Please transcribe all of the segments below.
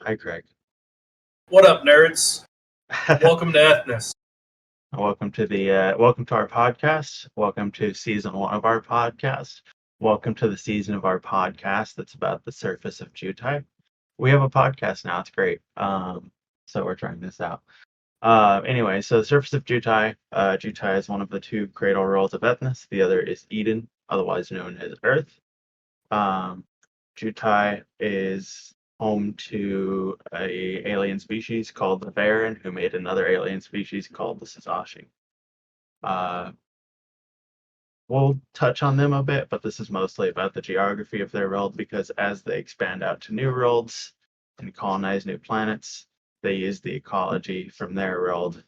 Hi, Craig. What up, nerds? Welcome to Ethnos. Welcome to our podcast. Welcome to season 1 of our podcast. Welcome to the season of our podcast that's about the surface of Jhoutai. We have a podcast now. It's great. So we're trying this out. Anyway, so the surface of Jhoutai. Jhoutai is one of the two cradle worlds of Ethnos. The other is Eden, otherwise known as Earth. Jhoutai is home to a alien species called the Baron, who made another alien species called the Sazashi. We'll touch on them a bit, but this is mostly about the geography of their world, because as they expand out to new worlds and colonize new planets, they use the ecology from their world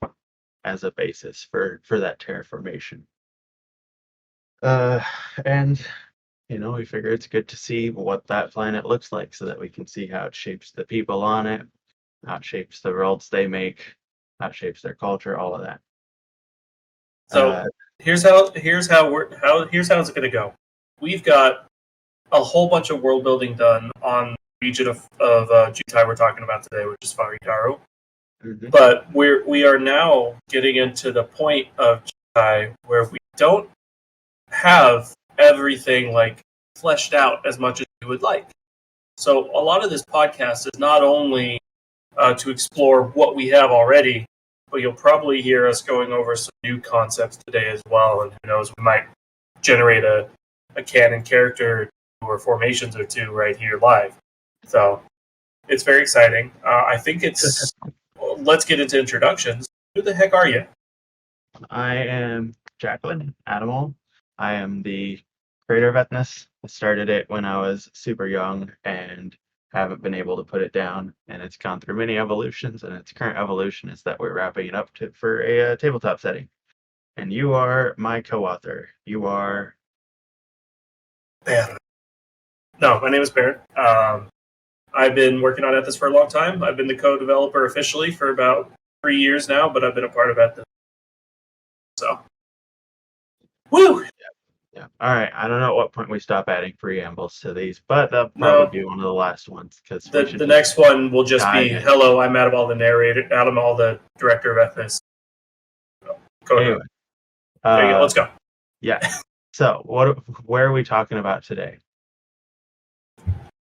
as a basis for that terraformation. And we figure it's good to see what that planet looks like so that we can see how it shapes the people on it, how it shapes the worlds they make, how it shapes their culture, all of that. So here's how it's going to go. We've got a whole bunch of world building done on the region of Jhoutai we're talking about today, which is Dar'ru. Mm-hmm. But we are now getting into the point of Jhoutai where we don't have everything like fleshed out as much as we would like. So a lot of this podcast is not only to explore what we have already, but you'll probably hear us going over some new concepts today as well. And who knows, we might generate a canon character or formations or two right here live. So it's very exciting. I think it's. Let's get into introductions. Who the heck are you? I am Jacqueline Animal. I am the creator of Ethnos. I started it when I was super young and haven't been able to put it down, and it's gone through many evolutions, and its current evolution is that we're wrapping it up for a tabletop setting. And you are my co-author. You are... Darru. No, my name is Barrett. I've been working on Ethnos for a long time. I've been the co-developer officially for about 3 years now, but I've been a part of Ethnos. So, woo! Yeah. All right. I don't know at what point we stop adding preambles to these, but that'll probably be one of the last ones, because the next one will just be, in. hello, I'm Adam All, the narrator, Adam All, the director of Ethnos. Anyway, there you go. Let's go. Yeah. So, where are we talking about today?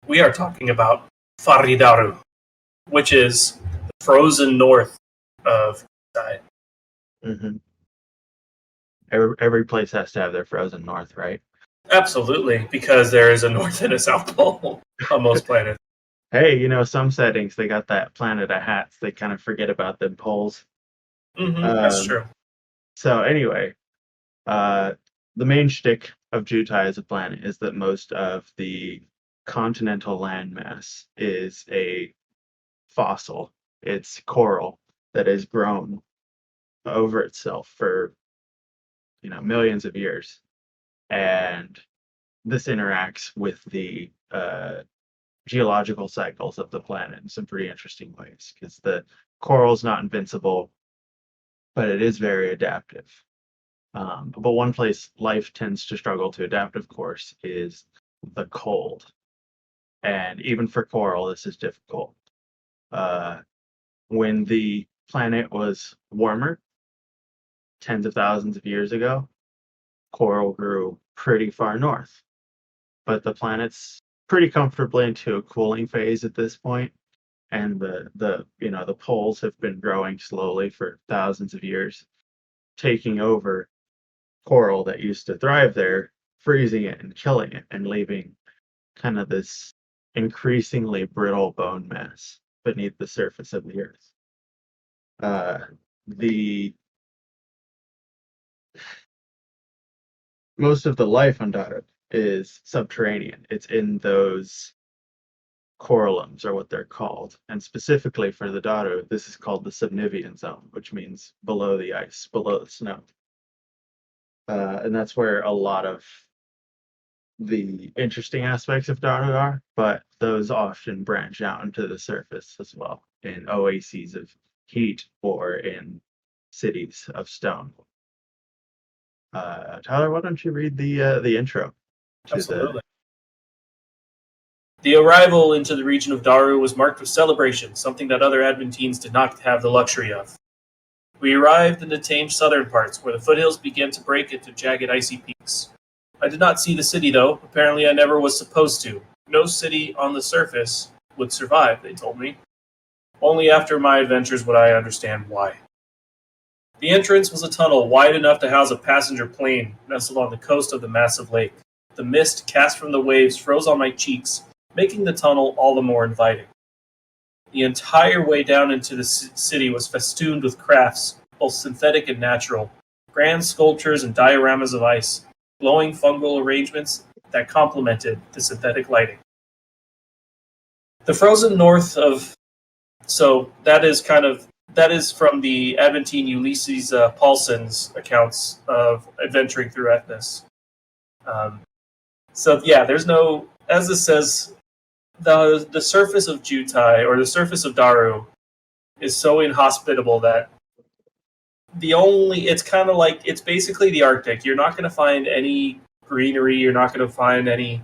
We are talking about Frigid Artic, which is the frozen north of Jhoutai. Mm-hmm. Every place has to have their frozen north, right? Absolutely, because there is a north and a south pole on most planets. Hey, some settings, they got that planet of hats. They kind of forget about them poles. That's true. So anyway, the main shtick of Jhoutai as a planet is that most of the continental landmass is a fossil. It's coral that has grown over itself for millions of years, and this interacts with the geological cycles of the planet in some pretty interesting ways, because the coral's not invincible, but it is very adaptive. But one place life tends to struggle to adapt, of course, is the cold. And even for coral, this is difficult. When the planet was warmer, tens of thousands of years ago, coral grew pretty far north. But the planet's pretty comfortably into a cooling phase at this point, and the poles have been growing slowly for thousands of years, taking over coral that used to thrive there, freezing it and killing it, and leaving kind of this increasingly brittle bone mass beneath the surface of the earth. The most of the life on Darru is subterranean. It's in those corallums, are what they're called. And specifically for the Darru, this is called the subnivean zone, which means below the ice, below the snow. And that's where a lot of the interesting aspects of Darru are, but those often branch out into the surface as well, in oases of heat or in cities of stone. Tyler, why don't you read the intro? Absolutely. The arrival into the region of Darru was marked with celebration, something that other Adventines did not have the luxury of. We arrived in the tame southern parts, where the foothills began to break into jagged icy peaks. I did not see the city, though. Apparently I never was supposed to. No city on the surface would survive, they told me. Only after my adventures would I understand why. The entrance was a tunnel wide enough to house a passenger plane nestled on the coast of the massive lake. The mist cast from the waves froze on my cheeks, making the tunnel all the more inviting. The entire way down into the city was festooned with crafts, both synthetic and natural, grand sculptures and dioramas of ice, glowing fungal arrangements that complemented the synthetic lighting. The frozen north of that is from the Adventine Ulysses Paulson's accounts of adventuring through Ethnos. There's no, as it says, the surface of Jhoutai, or the surface of Darru, is so inhospitable that it's kind of like, it's basically the Arctic. You're not going to find any greenery. You're not going to find any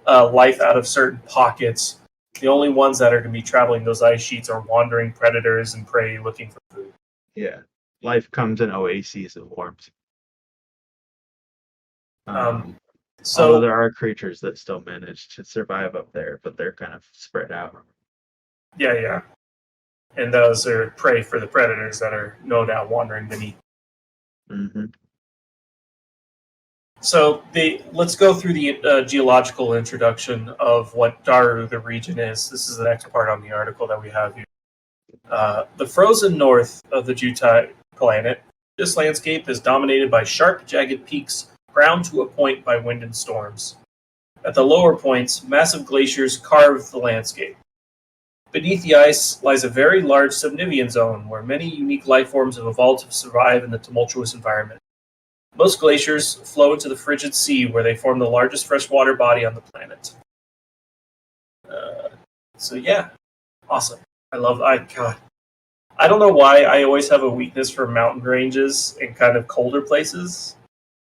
life out of certain pockets. The only ones that are going to be traveling those ice sheets are wandering predators and prey looking for food. Yeah, life comes in oases of warmth. Although there are creatures that still manage to survive up there, but they're kind of spread out. Yeah. And those are prey for the predators that are no doubt wandering beneath. Mm-hmm. So let's go through the geological introduction of what Darru, the region, is. This is the next part on the article that we have here. The frozen north of the Jhoutai planet, this landscape is dominated by sharp, jagged peaks ground to a point by wind and storms. At the lower points, massive glaciers carve the landscape. Beneath the ice lies a very large subnivean zone where many unique life forms have evolved to survive in the tumultuous environment. Most glaciers flow into the frigid sea, where they form the largest freshwater body on the planet. Awesome. I don't know why I always have a weakness for mountain ranges and kind of colder places.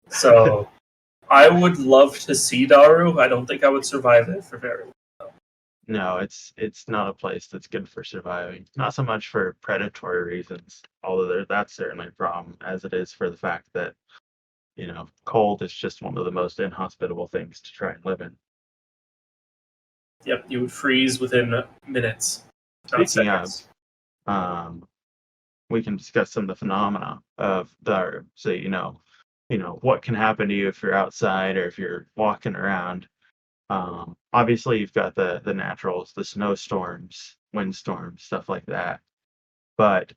So I would love to see Darru. I don't think I would survive it for very long. No, it's not a place that's good for surviving. Not so much for predatory reasons, although that's certainly a problem, as it is for the fact that, cold is just one of the most inhospitable things to try and live in. Yep, you would freeze within minutes. Speaking of, we can discuss some of the phenomena of Darru. So what can happen to you if you're outside or if you're walking around. Obviously, you've got the naturals, the snowstorms, windstorms, stuff like that. But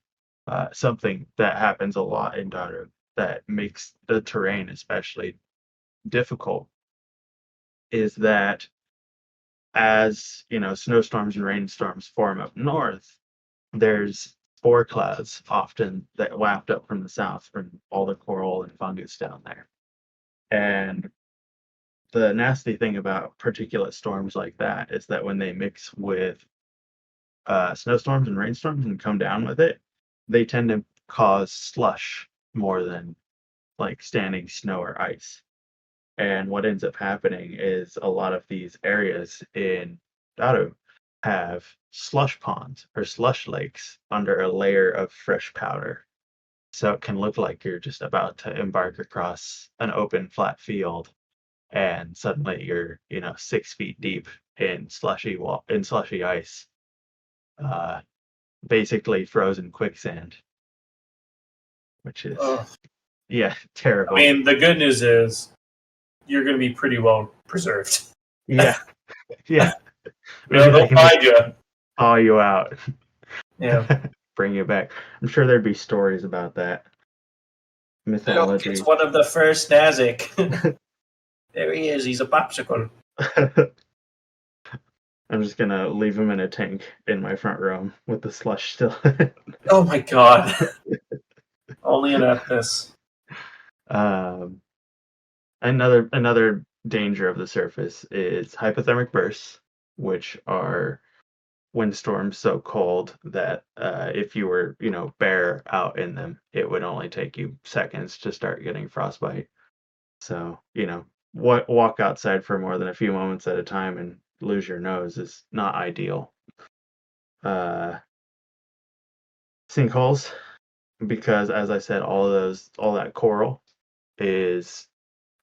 something that happens a lot in Darru that makes the terrain especially difficult is that as snowstorms and rainstorms form up north, there's spore clouds often that waft up from the south from all the coral and fungus down there. And the nasty thing about particulate storms like that is that when they mix with snowstorms and rainstorms and come down with it, they tend to cause slush more than like standing snow or ice. And what ends up happening is a lot of these areas in Darru have slush ponds or slush lakes under a layer of fresh powder. So it can look like you're just about to embark across an open flat field, and suddenly you're 6 feet deep in slushy ice, basically frozen quicksand, which is terrible. I mean, the good news is you're going to be pretty well preserved. Yeah. They'll find you. Haul you out. Yeah. Bring you back. I'm sure there'd be stories about that. Mythology. Look, it's one of the first Nazik. There he is. He's a popsicle. I'm just gonna leave him in a tank in my front room with the slush still. Oh my god. Only in Ethnos. Another danger of the surface is hypothermic bursts, which are windstorms so cold that if you were, bare out in them, it would only take you seconds to start getting frostbite. So, walk outside for more than a few moments at a time and lose your nose is not ideal. Uh, Sinkholes, because as I said, all that coral is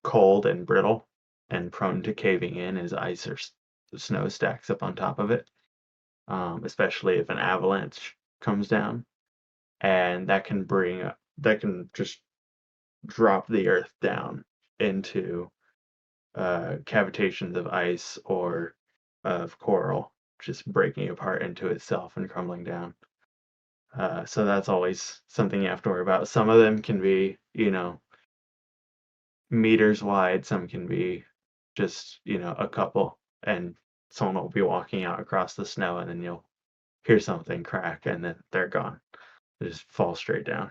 cold and brittle and prone to caving in as ice or snow stacks up on top of it, especially if an avalanche comes down, and that can just drop the earth down into cavitations of ice or of coral, just breaking apart into itself and crumbling down. So that's always something you have to worry about. Some of them can be, meters wide, some can be just, a couple, and someone will be walking out across the snow and then you'll hear something crack and then they're gone. They just fall straight down.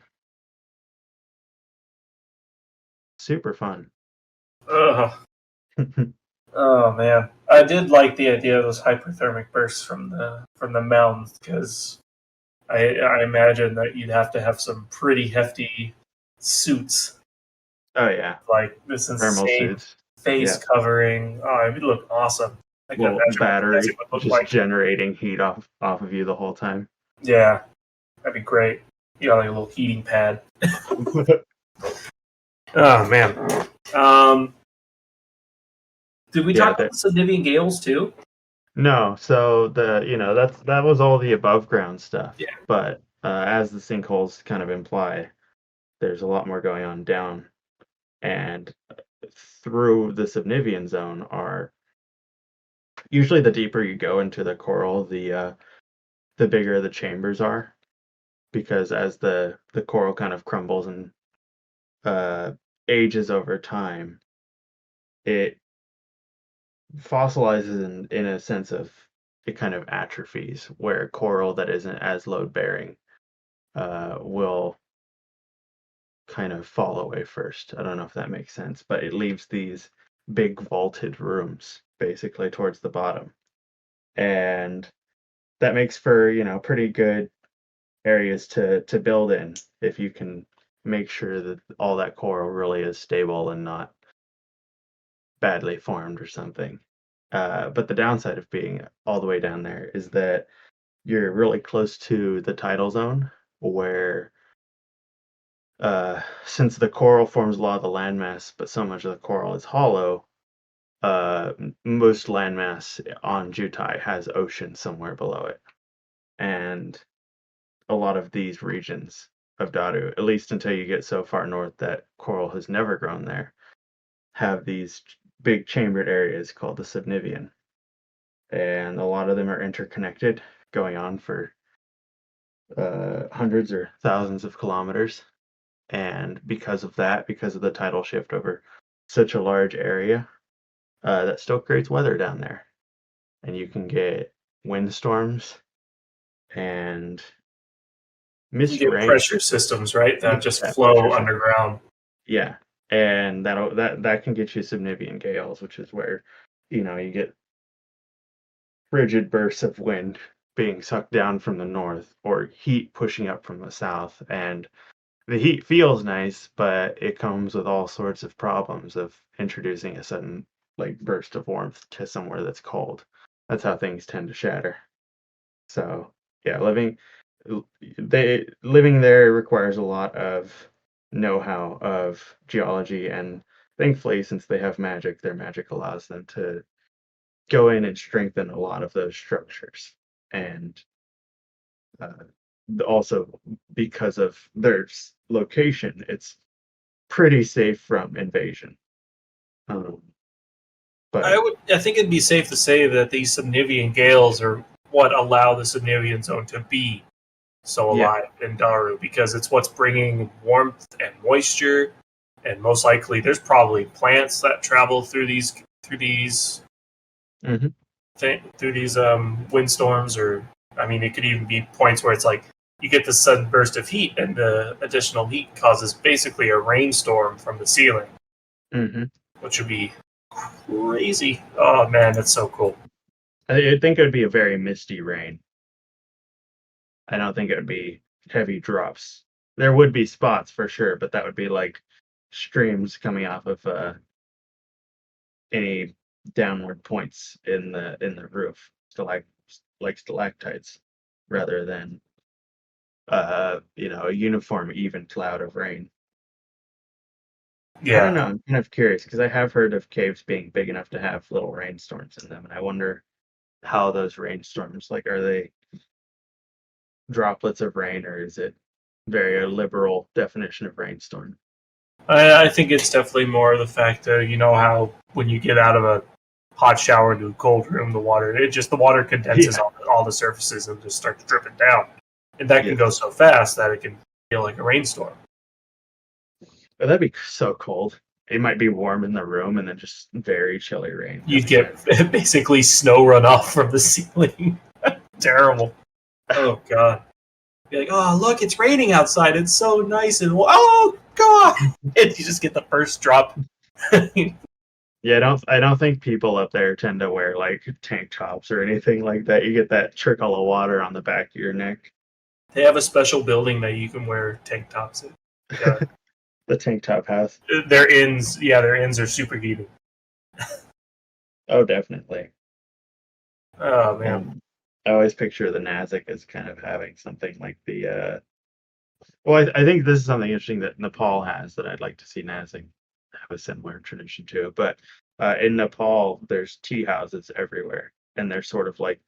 Super fun. Ugh. Oh man, I did like the idea of those hyperthermic bursts from the mountains because I imagine that you'd have to have some pretty hefty suits, Oh yeah, like this thermal insane suits. face Yeah. covering. Oh, it would look awesome. I can Little imagine what the desert battery would look just like. generating heat off of you the whole time. Yeah, that'd be great. You got like a little heating pad. Oh man. Um, did we talk Yeah, about the Significant Gales too? no, so that was all the above ground stuff. Yeah. But as the sinkholes kind of imply, there's a lot more going on down and through the Subnivian zone are usually the deeper you go into the coral, the bigger the chambers are, because as the coral kind of crumbles and uh, ages over time, it fossilizes in a sense of it kind of atrophies, where coral that isn't as load bearing will kind of fall away first. I don't know if that makes sense, but it leaves these big vaulted rooms basically towards the bottom. And that makes for, pretty good areas to build in if you can make sure that all that coral really is stable and not badly formed or something. But the downside of being all the way down there is that you're really close to the tidal zone where since the coral forms a lot of the landmass, but so much of the coral is hollow, most landmass on Jhoutai has ocean somewhere below it. And a lot of these regions of Darru, at least until you get so far north that coral has never grown there, have these big chambered areas called the Subnivian. And a lot of them are interconnected, going on for hundreds or thousands of kilometers. And because of that, because of the tidal shift over such a large area, that still creates weather down there. And you can get windstorms and You mist get rain. pressure systems, right? You That get just that pressure flow shift. underground. Yeah. And that can get you Subnivian gales, which is where, you get frigid bursts of wind being sucked down from the north or heat pushing up from the south. And the heat feels nice, but it comes with all sorts of problems of introducing a sudden like burst of warmth to somewhere that's cold. That's how things tend to shatter. So yeah, living there requires a lot of know-how of geology, and thankfully, since they have magic, their magic allows them to go in and strengthen a lot of those structures. And uh, also because of their location, it's pretty safe from invasion. Um, but I think it'd be safe to say that these Subnivian gales are what allow the Subnivian zone to be so yeah, alive in Dar'ru because it's what's bringing warmth and moisture, and most likely there's probably plants that travel through these hmm through these windstorms, or I mean, it could even be points where it's like you get this sudden burst of heat, and the additional heat causes basically a rainstorm from the ceiling, hmm which would be crazy. Oh man, that's so cool. I think it would be a very misty rain. I don't think it would be heavy drops. There would be spots for sure, but that would be like streams coming off of any downward points in the roof, like stalactites, rather than a uniform even cloud of rain. I don't Yeah, know. I'm kind of curious because I have heard of caves being big enough to have little rainstorms in them, and I wonder how those rainstorms, like, are they droplets of rain, or is it very a liberal definition of rainstorm? I think it's definitely more the fact that you know how when you get out of a hot shower into a cold room, the water condenses Yeah. on all the surfaces and just starts dripping down, and that can go Yes. so fast that it can feel like a rainstorm. But that'd be so cold. It might be warm in the room and then just very chilly rain You'd coming get down. basically snow runoff from the ceiling. Terrible. Oh god. Be like, oh look, it's raining outside. It's so nice and oh god, and you just get the first drop. Yeah, I don't think people up there tend to wear like tank tops or anything like that. You get that trickle of water on the back of your neck. They have a special building that you can wear tank tops in. Uh, The tank top house. their ends are super heated. Oh, definitely. Oh man. Um, I always picture the Nazik as kind of having something like the well, I think this is something interesting that Nepal has that I'd like to see Nazik have a similar tradition to. But in Nepal, there's tea houses everywhere, and they're sort of like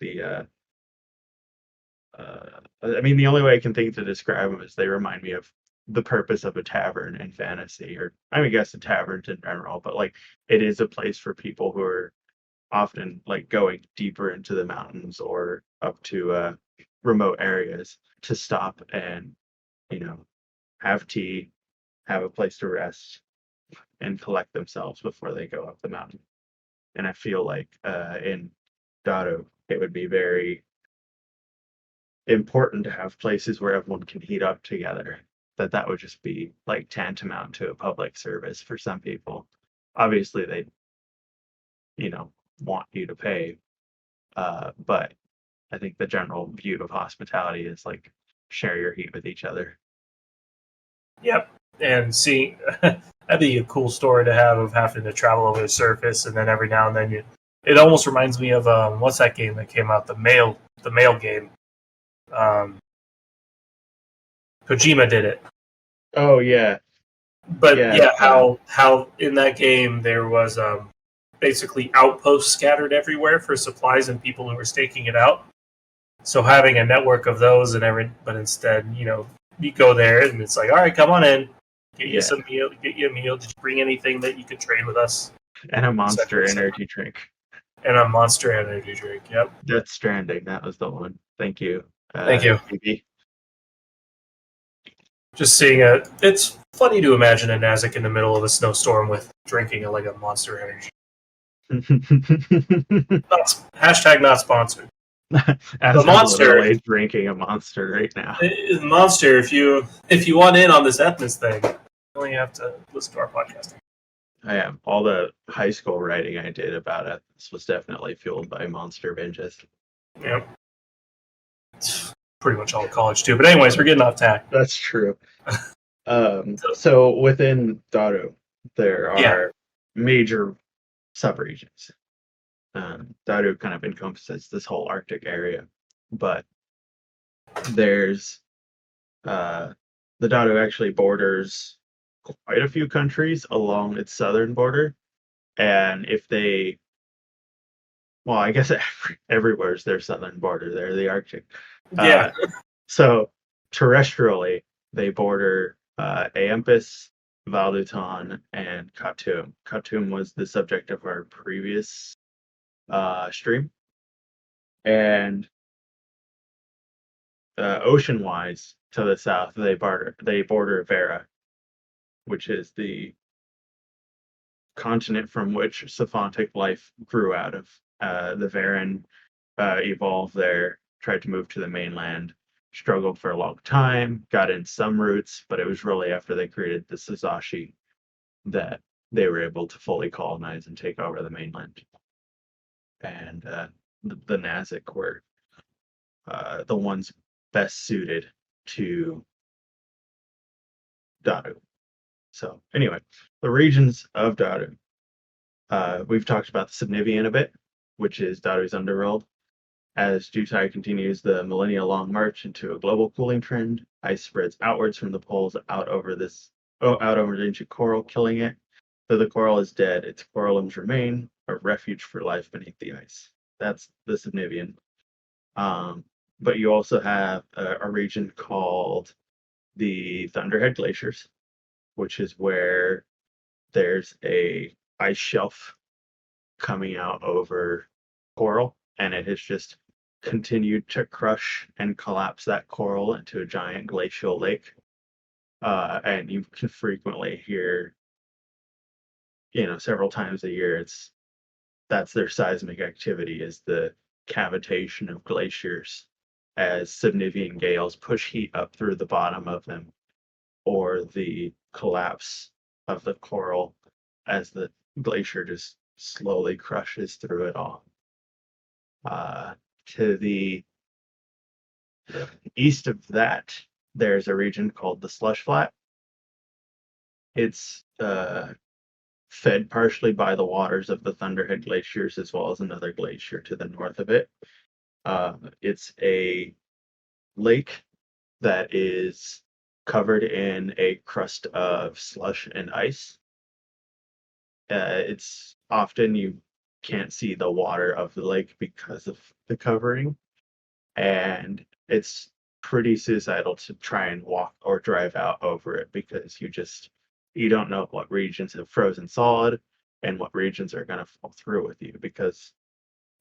I mean, the only way I can think to describe them is they remind me of the purpose of a tavern in fantasy, or I mean, I guess a tavern in general, but like it is a place for people who are often like going deeper into the mountains or up to remote areas to stop and you know have tea, have a place to rest, and collect themselves before they go up the mountain. And I feel like in Darru, it would be very important to have places where everyone can heat up together. That would just be like tantamount to a public service for some people. Obviously, they you know want you to pay, but I think the general view of hospitality is like share your heat with each other. Yep. And see, that'd be a cool story to have of having to travel over the surface, and then every now and then you. It almost reminds me of what's that game that came out? The mail game. Um, Kojima did it. Oh yeah, But yeah, yeah, how in that game there was basically outposts scattered everywhere for supplies and people who were staking it out. So having a network of those but instead, you go there and it's like, all right, come on in, get you yeah, some meal, get you a meal. Did you bring anything that you could trade with us, and a etc., Monster etc. energy drink. And a Monster Energy drink. Yep. Death Stranding, that was the one. Thank you, Thank you. BB. Just seeing it, it's funny to imagine a Nazik in the middle of a snowstorm with drinking like a Monster Energy. Hashtag not sponsored. As The I'm Monster, literally drinking a Monster right now. Monster. If you want in on this ethnos thing, you only have to listen to our podcast. I am. All the high school writing I did about it, this was definitely fueled by Monster binges. Yep. It's pretty much all college too. But anyways, we're getting off tack. That's true. So, So within Darru, there yeah. are major subregions. Darru kind of encompasses this whole Arctic area, but there's the Darru actually borders quite a few countries along its southern border, and if they, well, I guess everywhere's their southern border. They're the Arctic. Yeah. Uh, so terrestrially, they border Aempus, Valdutan, and Khartoum. Khartoum was the subject of our previous stream, and ocean-wise, to the south, they border Vera, which is the continent from which Sophantic life grew out of. The Varen evolved there, tried to move to the mainland, struggled for a long time, got in some roots, but it was really after they created the Sasaki that they were able to fully colonize and take over the mainland. And the Nazik were the ones best suited to Darru. So anyway, the regions of Darru. We've talked about the Subnivian a bit, which is Darru's underworld. As Jhoutai continues the millennia-long march into a global cooling trend, ice spreads outwards from the poles out over the ancient coral, killing it. Though the coral is dead, its corallums remain, a refuge for life beneath the ice. That's the Subnivian. Um, but you also have a region called the Thunderhead Glaciers, which is where there's a ice shelf coming out over coral, and it has just continued to crush and collapse that coral into a giant glacial lake. And you can frequently hear, several times a year, that's their seismic activity, is the cavitation of glaciers as subnivian gales push heat up through the bottom of them, or the collapse of the coral as the glacier just slowly crushes through it all. To the east of that, there's a region called the Slush Flat. It's fed partially by the waters of the Thunderhead Glaciers, as well as another glacier to the north of it. It's a lake that is covered in a crust of slush and ice. It's often you can't see the water of the lake because of the covering, and it's pretty suicidal to try and walk or drive out over it because you don't know what regions have frozen solid and what regions are going to fall through with you, because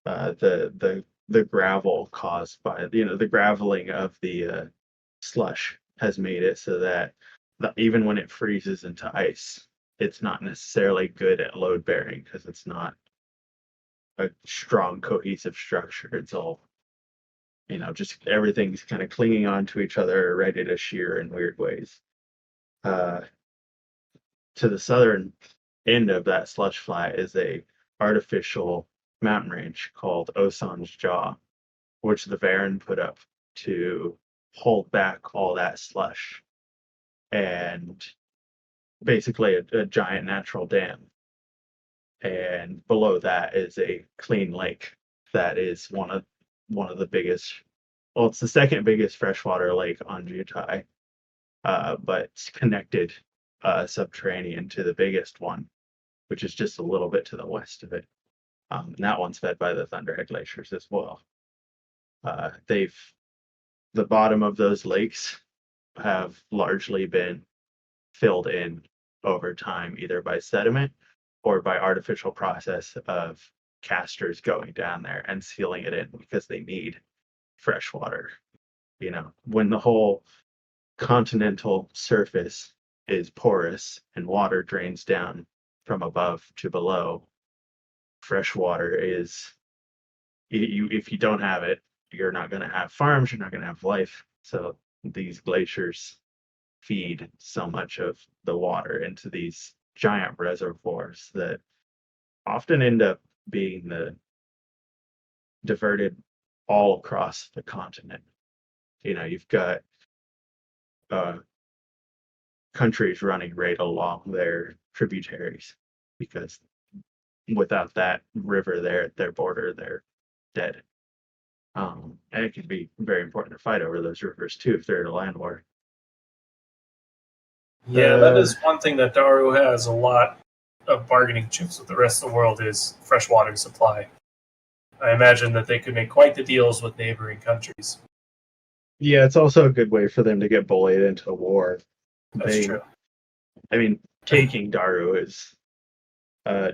the gravel caused by the graveling of the slush has made it so that even when it freezes into ice, it's not necessarily good at load bearing because it's not a strong cohesive structure. It's all, just everything's kind of clinging onto each other, ready to shear in weird ways. Uh, to the southern end of that slush flat is a artificial mountain range called Oson's Jaw, which the Varen put up to hold back all that slush, and basically a giant natural dam. And below that is a clean lake that is one of the biggest. Well, it's the second biggest freshwater lake on Jhoutai, but it's connected subterranean to the biggest one, which is just a little bit to the west of it. And that one's fed by the Thunderhead Glaciers as well. The bottom of those lakes have largely been filled in over time, either by sediment or by artificial process of casters going down there and sealing it in because they need fresh water. When the whole continental surface is porous and water drains down from above to below, fresh water is, if you don't have it, you're not going to have farms, you're not going to have life. So these glaciers feed so much of the water into these giant reservoirs that often end up being diverted all across the continent. You've got uh, countries running right along their tributaries, because without that river there at their border, they're dead. And it can be very important to fight over those rivers too if they're in a land war. Yeah, that is one thing that Darru has a lot of bargaining chips with the rest of the world is freshwater supply. I imagine that they could make quite the deals with neighboring countries. Yeah, it's also a good way for them to get bullied into a war. That's true. I mean, taking Darru is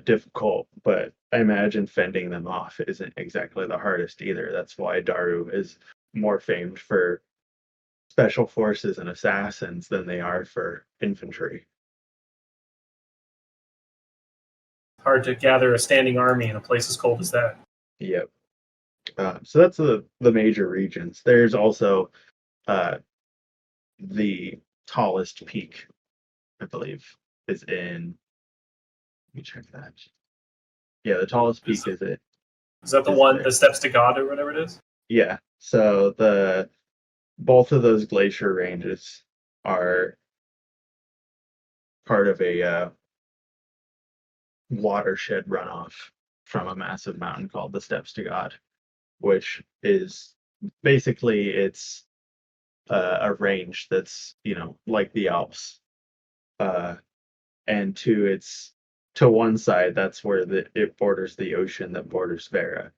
difficult, but I imagine fending them off isn't exactly the hardest either. That's why Darru is more famed for special forces and assassins than they are for infantry. Hard to gather a standing army in a place as cold as that. Yep. So that's the major regions. There's also uh, the tallest peak, I believe, is in. Let me check that. Yeah, the tallest peak is it. Is that the one, the Steps to God or whatever it is? Yeah. So both of those glacier ranges are part of a watershed runoff from a massive mountain called the Steps to God, which is basically it's a range that's like the Alps, uh, and to one side that's where it borders the ocean that borders Vera,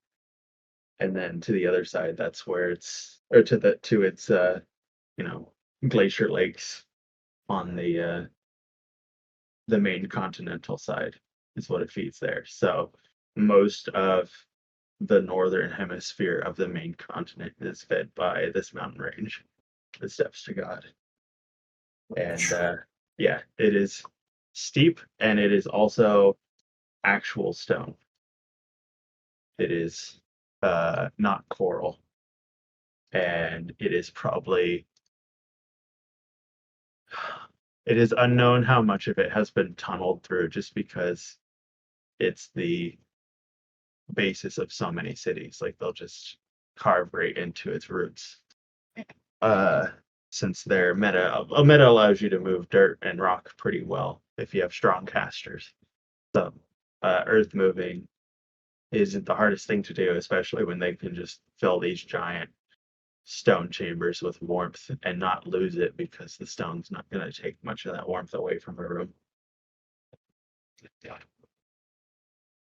and then to the other side that's where it's or to its you know glacier lakes on the main continental side is what it feeds there. So most of the northern hemisphere of the main continent is fed by this mountain range, the Steps to God. And yeah, it is steep and it is also actual stone. It is not coral. And it is probably it is unknown how much of it has been tunneled through just because it's the basis of so many cities. Like they'll just carve right into its roots. Uh, since their meta allows you to move dirt and rock pretty well if you have strong casters. So earth moving isn't the hardest thing to do, especially when they can just fill these giant stone chambers with warmth and not lose it because the stone's not going to take much of that warmth away from a room.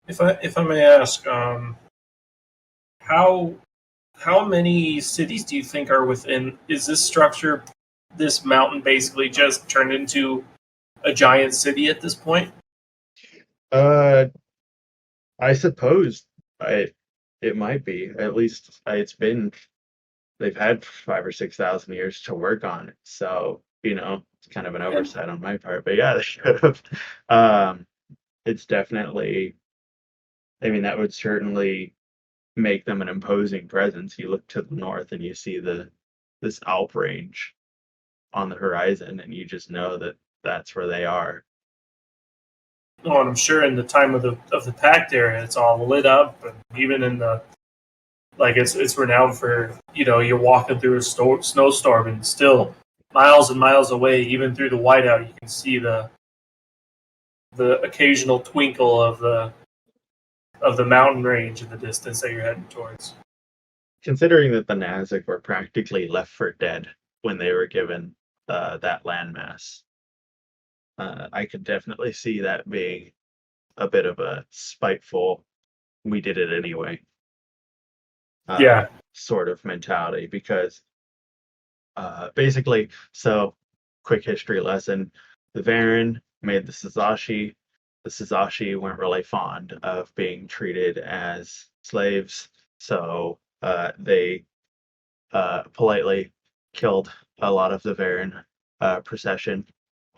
If I may ask, how how many cities do you think are within? Is this structure, this mountain, basically just turned into a giant city at this point? Uh, I suppose I it might be. At least it's been they've had 5 or 6 thousand years to work on it. So, it's kind of an And oversight on my part. But yeah, they should have. Um, it's definitely I mean, that would certainly make them an imposing presence. You look to the north and you see this Alp range on the horizon, and you just know that that's where they are. well, I'm sure in the time of the packed area, it's all lit up, and even in the like, it's renowned for you're walking through a snowstorm and still miles and miles away, even through the whiteout, you can see the occasional twinkle of the mountain range in the distance that you're heading towards. Considering that the Nazic were practically left for dead when they were given that landmass, I could definitely see that being a bit of a spiteful, we did it anyway Yeah, sort of mentality because basically, so quick history lesson: the Varen made the Sasaki. The Sasaki weren't really fond of being treated as slaves, so they politely killed a lot of the Varen procession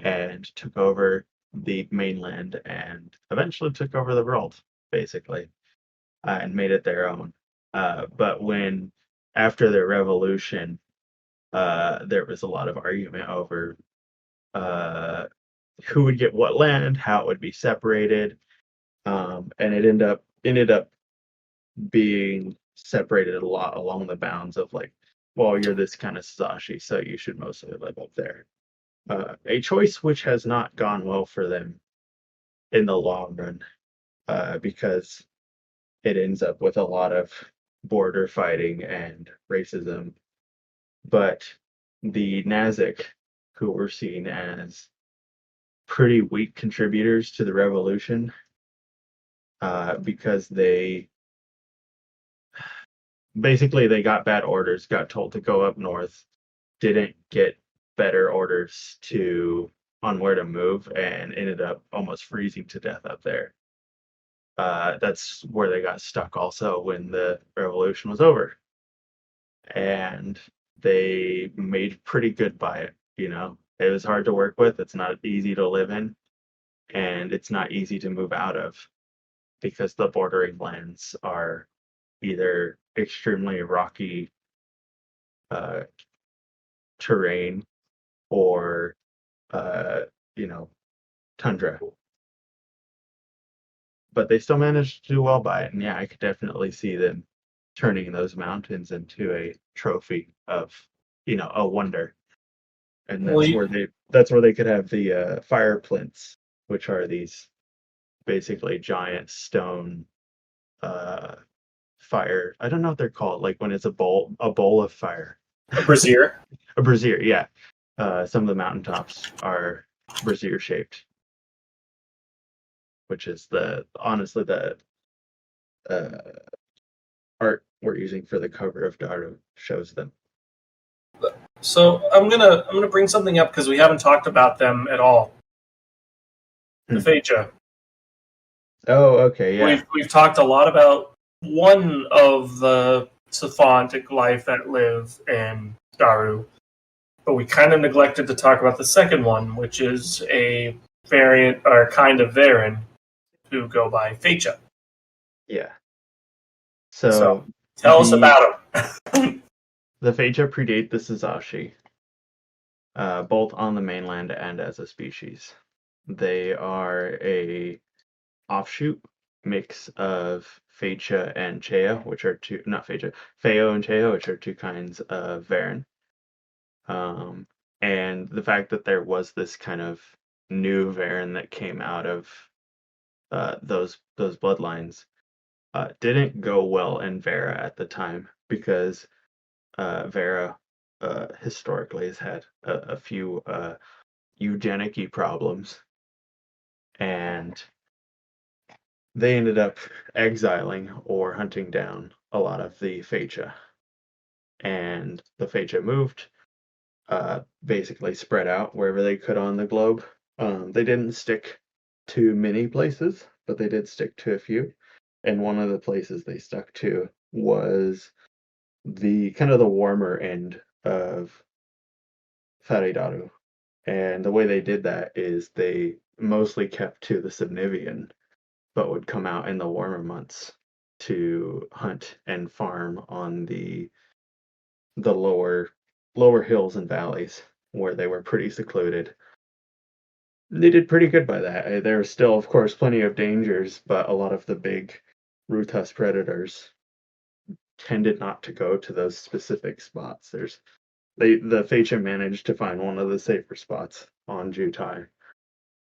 and took over the mainland and eventually took over the world, basically, and made it their own. But when after their revolution, there was a lot of argument over uh, who would get what land, how it would be separated, and it ended up being separated a lot along the bounds of like, well, you're this kind of Sashi, so you should mostly live up there. A choice which has not gone well for them in the long run, because it ends up with a lot of border fighting and racism. But the Nazic, who were seen as pretty weak contributors to the revolution, because they got bad orders, got told to go up north, didn't get better orders to on where to move, and ended up almost freezing to death up there. That's where they got stuck also when the revolution was over, and they made pretty good by it. It was hard to work with. It's not easy to live in, and it's not easy to move out of because the bordering lands are either extremely rocky uh, terrain or uh, you know tundra. But they still managed to do well by it, and yeah, I could definitely see them turning those mountains into a trophy of a wonder. And well, that's where they could have the fire plinths, which are these basically giant stone fire. I don't know what they're called, like when it's a bowl of fire. A brazier. A brazier, yeah. Some of the mountaintops are brazier shaped, which is honestly the uh, art we're using for the cover of Darru shows them. So I'm gonna bring something up because we haven't talked about them at all. The Phaetra. Oh, okay, yeah. We've talked a lot about one of the sci-fantastic life that live in Dar'ru, but we kind of neglected to talk about the second one, which is a variant or kind of Varen who go by Phaetra. Yeah. So So tell us about them. the Phaetra predate the Suzashi, both on the mainland and as a species. They are a offshoot mix of Phaetra and Chea, which are two, not Phaetra, Pheo and Chea, which are two kinds of Varen. And the fact that there was this kind of new Varen that came out of those bloodlines didn't go well in Vera at the time because Vera historically has had a few eugenic-y problems, and they ended up exiling or hunting down a lot of the Phaetra. And the Phaetra moved, basically spread out wherever they could on the globe. They didn't stick to many places, but they did stick to a few. And one of the places they stuck to was the kind of the warmer end of Faridadu. And the way they did that is they mostly kept to the Subnivian, but would come out in the warmer months to hunt and farm on the lower hills and valleys where they were pretty secluded. They did pretty good by that. There were still, of course, plenty of dangers, but a lot of the big ruthless predators tended not to go to those specific spots. The Phaetra managed to find one of the safer spots on Jhoutai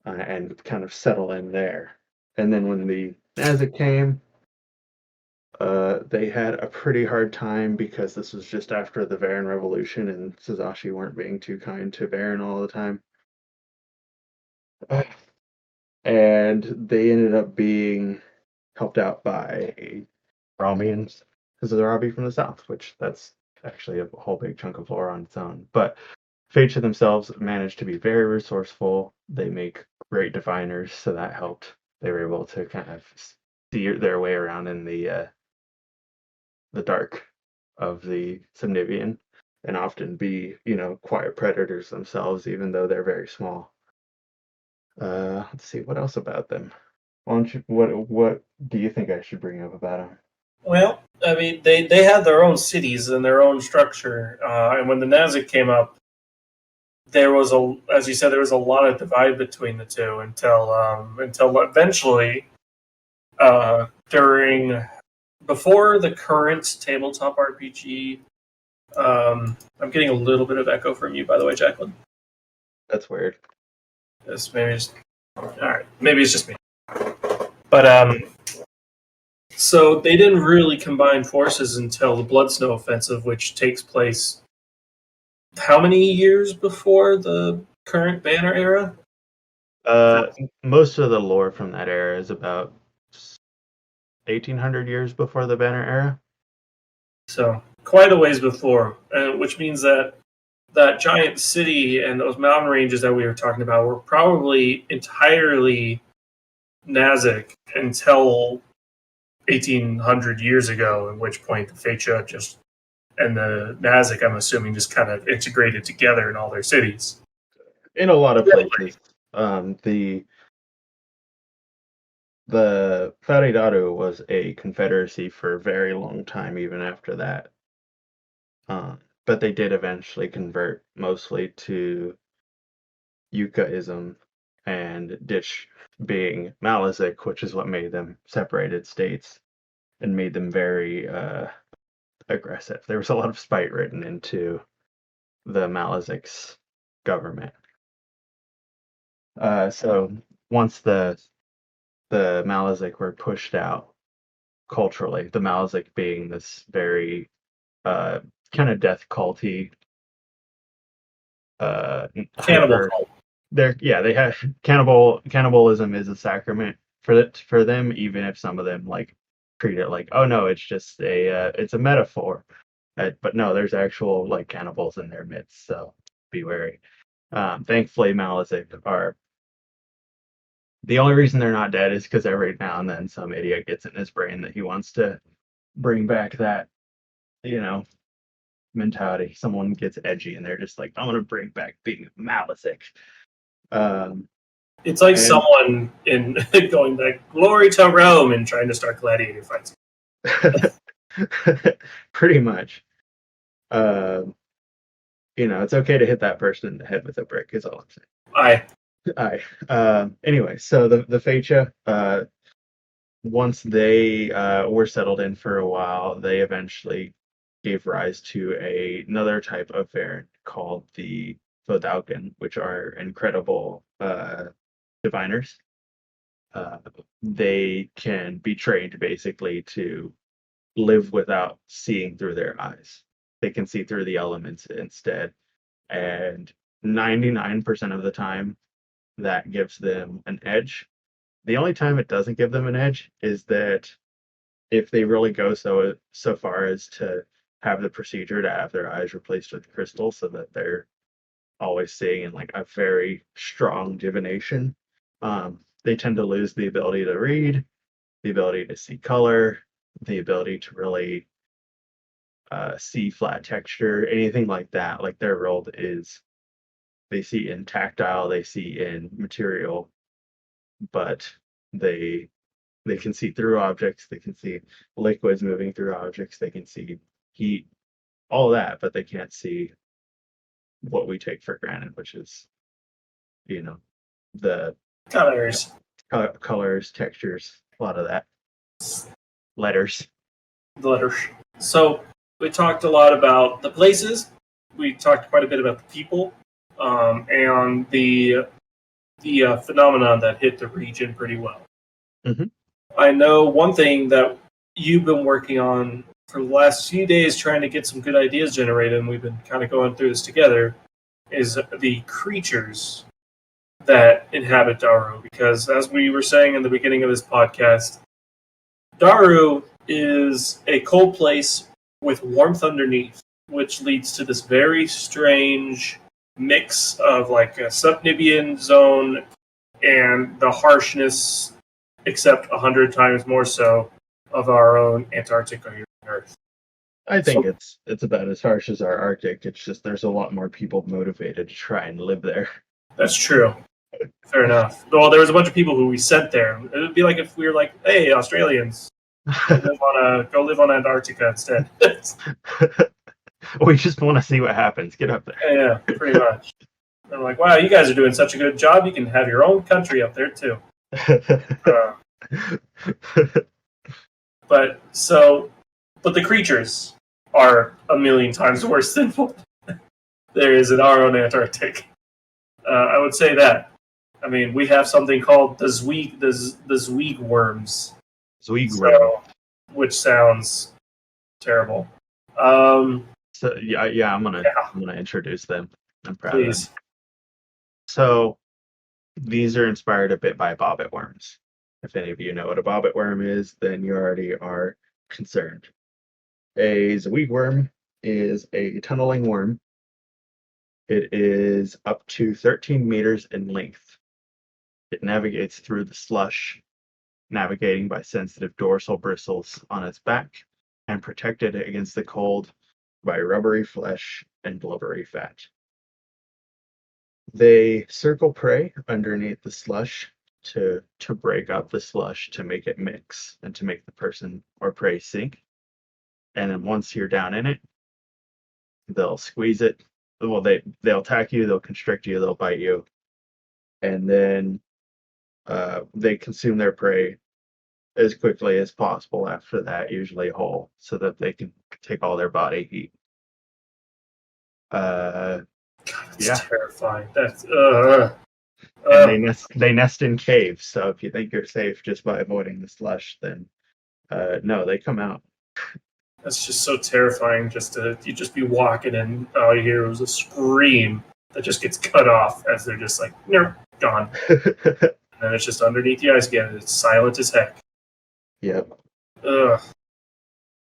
and kind of settle in there. And then when the Nazik came, they had a pretty hard time because this was just after the Varen Revolution and Suzashi weren't being too kind to Varen all the time. And they ended up being helped out by Brahmians, because of the Arabi from the south, which that's actually a whole big chunk of lore on its own. But Phaetra themselves managed to be very resourceful. They make great diviners, so that helped. They were able to kind of steer their way around in the dark of the Subnivian and often be, quiet predators themselves, even though they're very small. Let's see, what else about them? What do you think I should bring up about them? Well, I mean, they had their own cities and their own structure, and when the Nazik came up, there was as you said, there was a lot of divide between the two until eventually, during before the current tabletop RPG. I'm getting a little bit of echo from you, by the way, Jacqueline. That's weird. All right, maybe it's just me. But so they didn't really combine forces until the Blood Snow Offensive, which takes place how many years before the current Banner era? Most of the lore from that era is about 1800 years before the Banner era. So quite a ways before, which means that that giant city and those mountain ranges that we were talking about were probably entirely Nazik until 1800 years ago, at which point the Phaetra just and the Nazik, I'm assuming, just kind of integrated together in all their cities. In a lot of places, the Faridadu was a confederacy for a very long time, even after that. But they did eventually convert mostly to Yukaism and ditch being Malizic, which is what made them separated states and made them very aggressive. There was a lot of spite written into the Malizic's government. So once the the Malizic were pushed out culturally. The Malizic being this very kind of death culty, Cannibal hyper. cult. They have cannibalism is a sacrament for them, even if some of them like treat it like, oh no, it's just it's a metaphor. But no, there's actual like cannibals in their midst, so be wary. Thankfully, Malizic are the only reason they're not dead is because every now and then some idiot gets in his brain that he wants to bring back that, you know, mentality. Someone gets edgy and they're just like, I'm gonna bring back being Malizic. Um, It's like and someone in going back, glory to Rome, and trying to start gladiator fights. pretty much. Um, it's okay to hit that person in the head with a brick, is all I'm saying. Aye. Anyway, so the Facha, once they were settled in for a while, they eventually gave rise to another type of variant called the Vodalkin, which are incredible diviners. They can be trained basically to live without seeing through their eyes. They can see through the elements instead. And 99% of the time, that gives them an edge. The only time it doesn't give them an edge is that if they really go so far as to have the procedure to have their eyes replaced with crystal so that they're always seeing in like a very strong divination, they tend to lose the ability to read, the ability to see color, the ability to really see flat texture, anything like that. Like their world is they see in tactile, they see in material, but they they can see through objects, they can see liquids moving through objects, they can see heat, all that, but they can't see what we take for granted, which is, the Colors. colors, textures, a lot of that. Letters. The letters. So we talked a lot about the places. We talked quite a bit about the people, and the phenomenon that hit the region pretty well. Mm-hmm. I know one thing that you've been working on for the last few days, trying to get some good ideas generated, and we've been kind of going through this together, is the creatures that inhabit Darru. Because as we were saying in the beginning of this podcast, Darru is a cold place with warmth underneath, which leads to this very strange mix of like a subnibian zone and the harshness, except 100 times more so, of our own Antarctica here on Earth. I think it's about as harsh as our Arctic. It's just there's a lot more people motivated to try and live there. That's true. Fair enough. Well, there was a bunch of people who we sent there. It would be like if we were like, "Hey, Australians, go live on Antarctica instead." We just want to see what happens. Get up there. Yeah, pretty much. I'm like, wow, you guys are doing such a good job. You can have your own country up there too. But the creatures are a million times worse than what there is in our own Antarctic. I would say that. I mean, we have something called the Zweeg worms. Zweeg worm. Which sounds terrible. So yeah, I'm gonna introduce them. I'm proud of them. So these are inspired a bit by bobbit worms. If any of you know what a bobbit worm is, then you already are concerned. A Zweeg worm is a tunneling worm. It is up to 13 meters in length. It navigates through the slush, navigating by sensitive dorsal bristles on its back, and protected against the cold by rubbery flesh and blubbery fat. They circle prey underneath the slush to break up the slush to make it mix and to make the person or prey sink. And then once you're down in it, they'll squeeze it. Well, they'll attack you, they'll constrict you, they'll bite you, and then they consume their prey as quickly as possible after that, usually whole, so that they can take all their body heat. That's Yeah. terrifying. That's And Uh, they nest in caves. So if you think you're safe just by avoiding the slush, then no, they come out. that's just so terrifying. You just be walking and all you hear is a scream that just gets cut off as they're just like, nope, gone. And then it's just underneath the ice again. It's silent as heck. Yep. Ugh.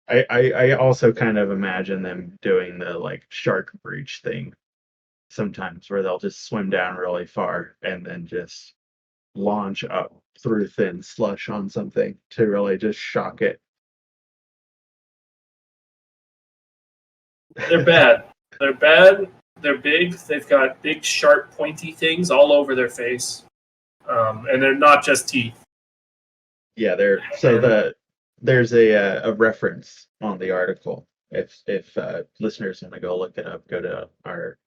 I also kind of imagine them doing the like shark breach thing sometimes where they'll just swim down really far and then just launch up through thin slush on something to really just shock it. They're bad. They're bad. They're big. They've got big, sharp, pointy things all over their face. And they're not just teeth. Yeah, there's a reference on the article. If listeners want to go look it up, go to our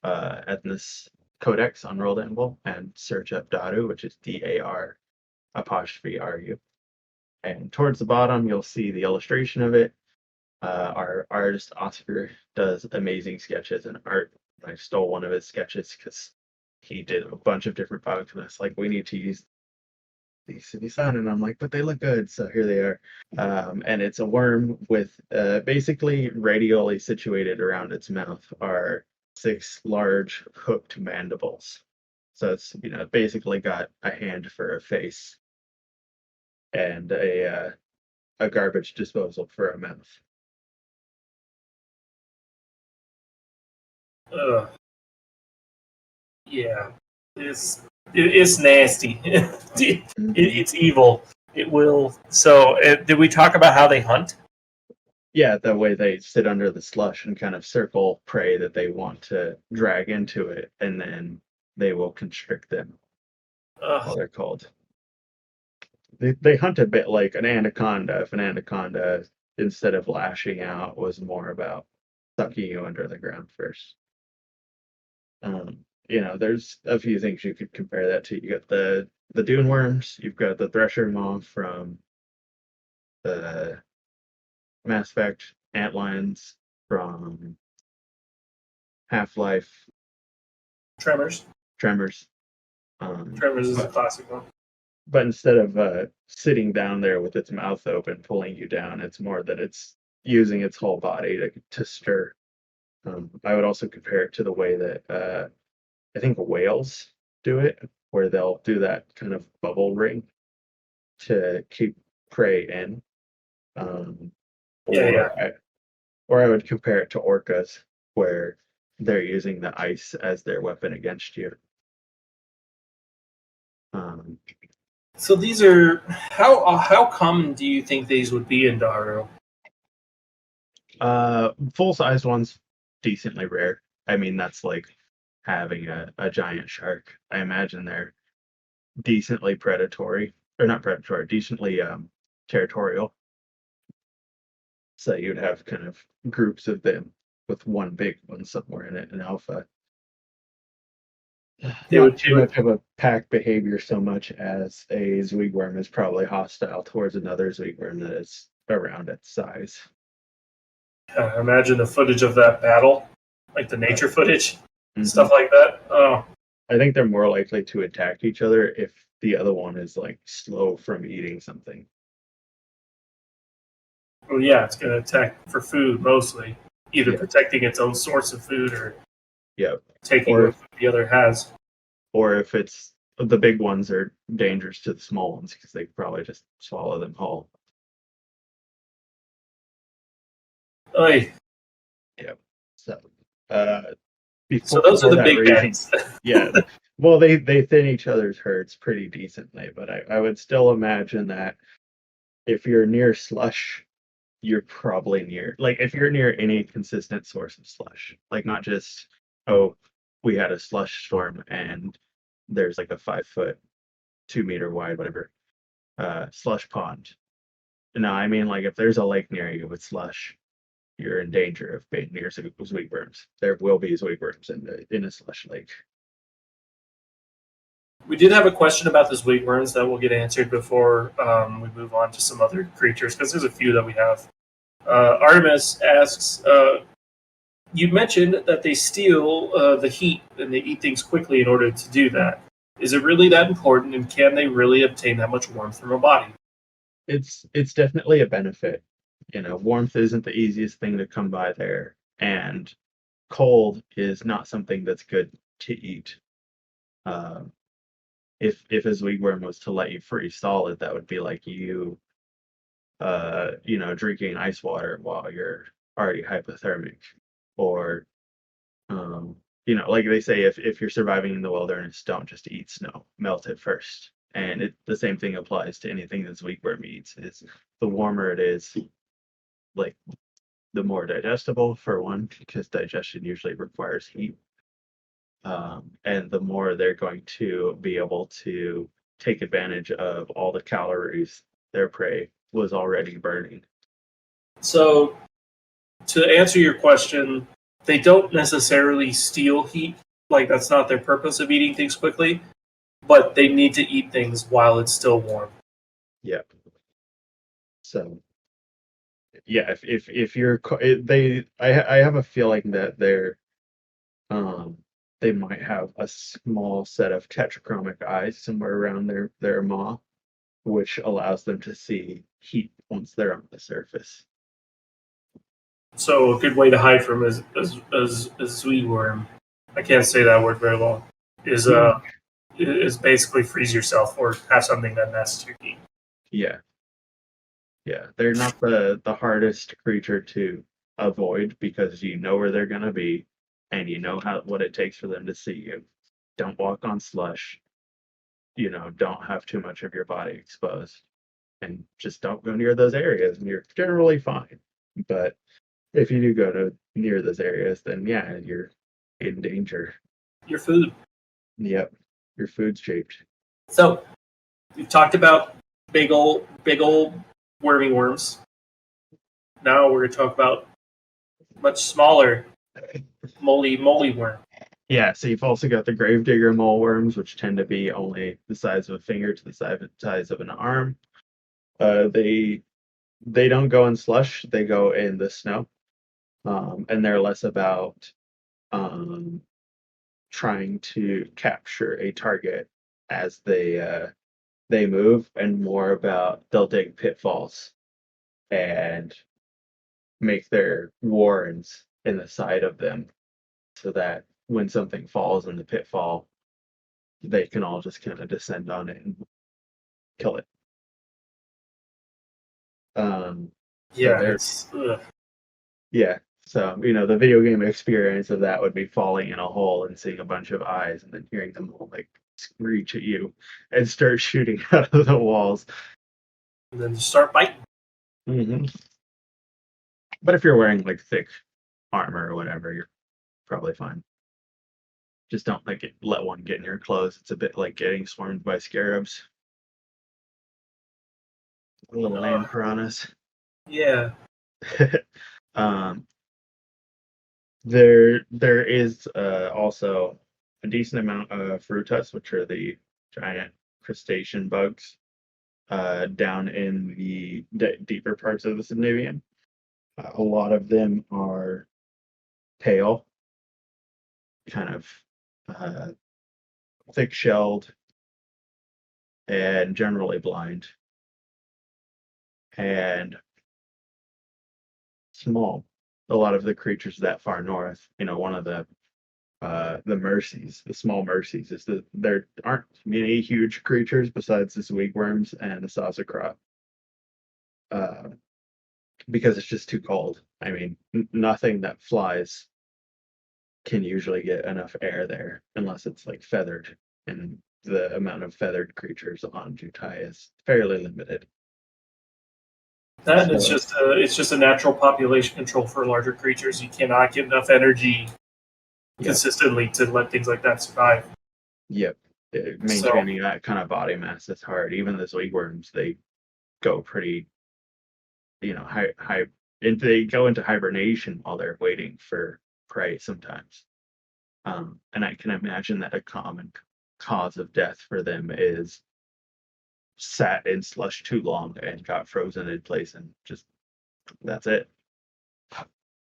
Ethnos Codex on World Anvil and search up Darru, which is DAR apostrophe RU. And towards the bottom, you'll see the illustration of it. Our artist Oscar does amazing sketches and art. I stole one of his sketches because he did a bunch of different bugs, and it's like we need to use these to be fun. And I'm like, but they look good, so here they are. And it's a worm with basically radially situated around its mouth are 6 large hooked mandibles. So it's basically got a hand for a face and a garbage disposal for a mouth. Ugh. Yeah, it's nasty. It's evil. It will. So, did we talk about how they hunt? Yeah, the way they sit under the slush and kind of circle prey that they want to drag into it, and then they will constrict them. How they're called. They hunt a bit like an anaconda. If an anaconda, instead of lashing out, was more about sucking you under the ground first. There's a few things you could compare that to. You got the dune worms. You've got the thresher moth from the Mass Effect, antlions from Half-Life, Tremors. Tremors. Tremors is a classic one. But instead of sitting down there with its mouth open, pulling you down, it's more that it's using its whole body to stir. I would also compare it to the way that I think whales do it, where they'll do that kind of bubble ring to keep prey in. Yeah. Or I would compare it to orcas, where they're using the ice as their weapon against you. So these are how common do you think these would be in Dar'ru? Full-sized ones, decently rare. I mean, that's like having a giant shark. I imagine they're decently predatory, or not predatory, decently territorial. So you'd have kind of groups of them with one big one somewhere in it, an alpha. Not too much of a pack behavior so much as a Zweeg worm is probably hostile towards another Zweeg worm that is around its size. Imagine the footage of that battle, like the nature footage, Mhm. stuff like that. Oh, I think they're more likely to attack each other if the other one is like slow from eating something. well, yeah, it's going to attack for food mostly, either Yeah. protecting its own source of food or Yeah. taking Or what the other has. or if it's the big ones are dangerous to the small ones because they probably just swallow them whole. Oy. Yeah. So uh So those are for the that big reason, guys. yeah. Well, they thin each other's herds pretty decently, but I would still imagine that if you're near slush, you're probably near like if you're near any consistent source of slush, like not just oh, we had a slush storm and there's like a 5 foot, 2 meter wide, whatever, slush pond. No, I mean like if there's a lake near you with slush, you're in danger of being near Zweeg worms. There will be Zweeg worms in a slush lake. We did have a question about the Zweeg worms that will get answered before we move on to some other creatures, because there's a few that we have. Artemis asks, you mentioned that they steal the heat and they eat things quickly in order to do that. Is it really that important, and can they really obtain that much warmth from a body? It's definitely a benefit. Warmth isn't the easiest thing to come by there, and cold is not something that's good to eat. Uh, if a Zweeg worm was to let you freeze solid, that would be like drinking ice water while you're already hypothermic, or like they say, if you're surviving in the wilderness, don't just eat snow, melt it first. And the same thing applies to anything that's Zweeg worm eats. Is the warmer it is, like the more digestible for one, because digestion usually requires heat, and the more they're going to be able to take advantage of all the calories their prey was already burning. So, to answer your question, they don't necessarily steal heat. Like, that's not their purpose of eating things quickly, but they need to eat things while it's still warm. Yep. So yeah, if you're they I have a feeling that um they might have a small set of tetrachromic eyes somewhere around their maw, which allows them to see heat once they're on the surface. So, a good way to hide from is sweet worm. I can't say that word very long. Is Mm. is basically freeze yourself or have something that masks your heat. Yeah, yeah, they're not the hardest creature to avoid because you know where they're gonna be, and you know what it takes for them to see you. Don't walk on slush. Don't have too much of your body exposed, and just don't go near those areas, and you're generally fine. But if you do go to near those areas, then yeah, you're in danger. Your food. Yep, your food's shaped. So, we've talked about big old wormy worms. Now we're going to talk about much smaller moly worm. Yeah, so you've also got the gravedigger moleworms, which tend to be only the size of a finger to the size of an arm. They don't go in slush; they go in the snow, and they're less about um, trying to capture a target as they move, and more about they'll dig pitfalls and make their warrens in the side of them, so that when something falls in the pitfall, they can all just kind of descend on it and kill it. So Yeah, they're it's yeah. So the video game experience of that would be falling in a hole and seeing a bunch of eyes, and then hearing them all like screech at you and start shooting out of the walls. and then just start biting. Hmm. But if you're wearing like thick armor or whatever, you're probably fine. Just don't let one get in your clothes. It's a bit like getting swarmed by scarabs, little land piranhas. Yeah, um, there is also a decent amount of frutas, which are the giant crustacean bugs, down in the deeper parts of the Scandinavian. A lot of them are pale, kind of uh, thick-shelled, and generally blind, and small. A lot of the creatures that far north, one of the mercies, the small mercies, is that there aren't many huge creatures besides the Zweeg worms and the sauerkraut, uh, because it's just too cold. I mean, nothing that flies can usually get enough air there unless it's like feathered, and the amount of feathered creatures on Jhoutai is fairly limited. that So, it's just a natural population control for larger creatures. You cannot get enough energy yep, consistently to let things like that survive. yep. So Maintaining that kind of body mass is hard. Even the Zweeg worms, they go pretty, high, and they go into hibernation while they're waiting for prey sometimes. And I can imagine that a common cause of death for them is sat in slush too long and got frozen in place, and just that's it.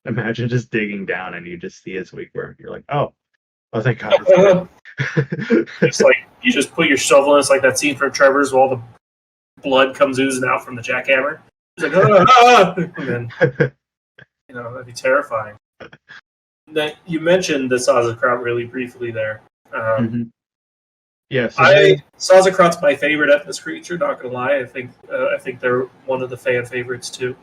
Imagine just digging down and you just see a Zweeg worm. You're like, oh, Oh, thank God. It's good. It's like you just put your shovel in. It's like that scene from Trevor's where all the blood comes oozing out from the jackhammer. It's like, and then that'd be terrifying. That you mentioned the Sauerkraut really briefly there. Hmm. Yeah, so they. Sauerkraut's my favorite Ethnos creature. Not gonna lie, I think they're one of the fan favorites too.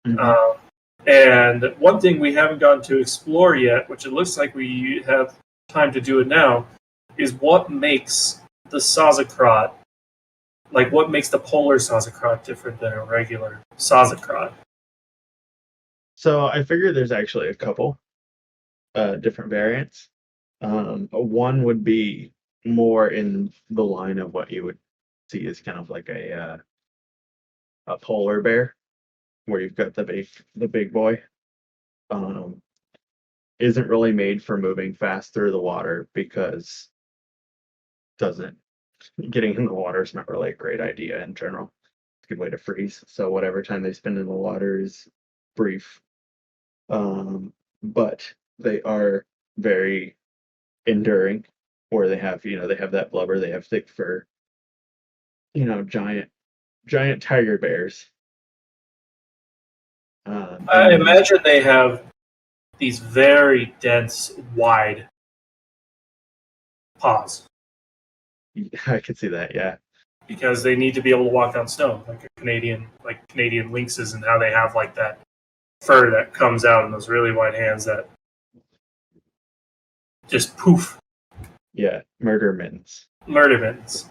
Mhm. Um, and one thing we haven't gotten to explore yet, which it looks like we have time to do it now, is what makes the Sauerkraut, like what makes the polar Sauerkraut different than a regular Sauerkraut. So I figure there's actually a couple different variants. One would be more in the line of what you would see as kind of like a polar bear, where you've got the big boy. Um, isn't really made for moving fast through the water because doesn't getting in the water is not really a great idea in general. It's a good way to freeze. So whatever time they spend in the water is brief. But they are very enduring, where they have that blubber, they have thick fur, giant tiger bears. And I then imagine they have these very dense, wide paws I could see that, yeah. because they need to be able to walk on snow, like Canadian lynxes, and how they have like that fur that comes out in those really wide hands that just poof, Yeah, murder mittens. murder mittens.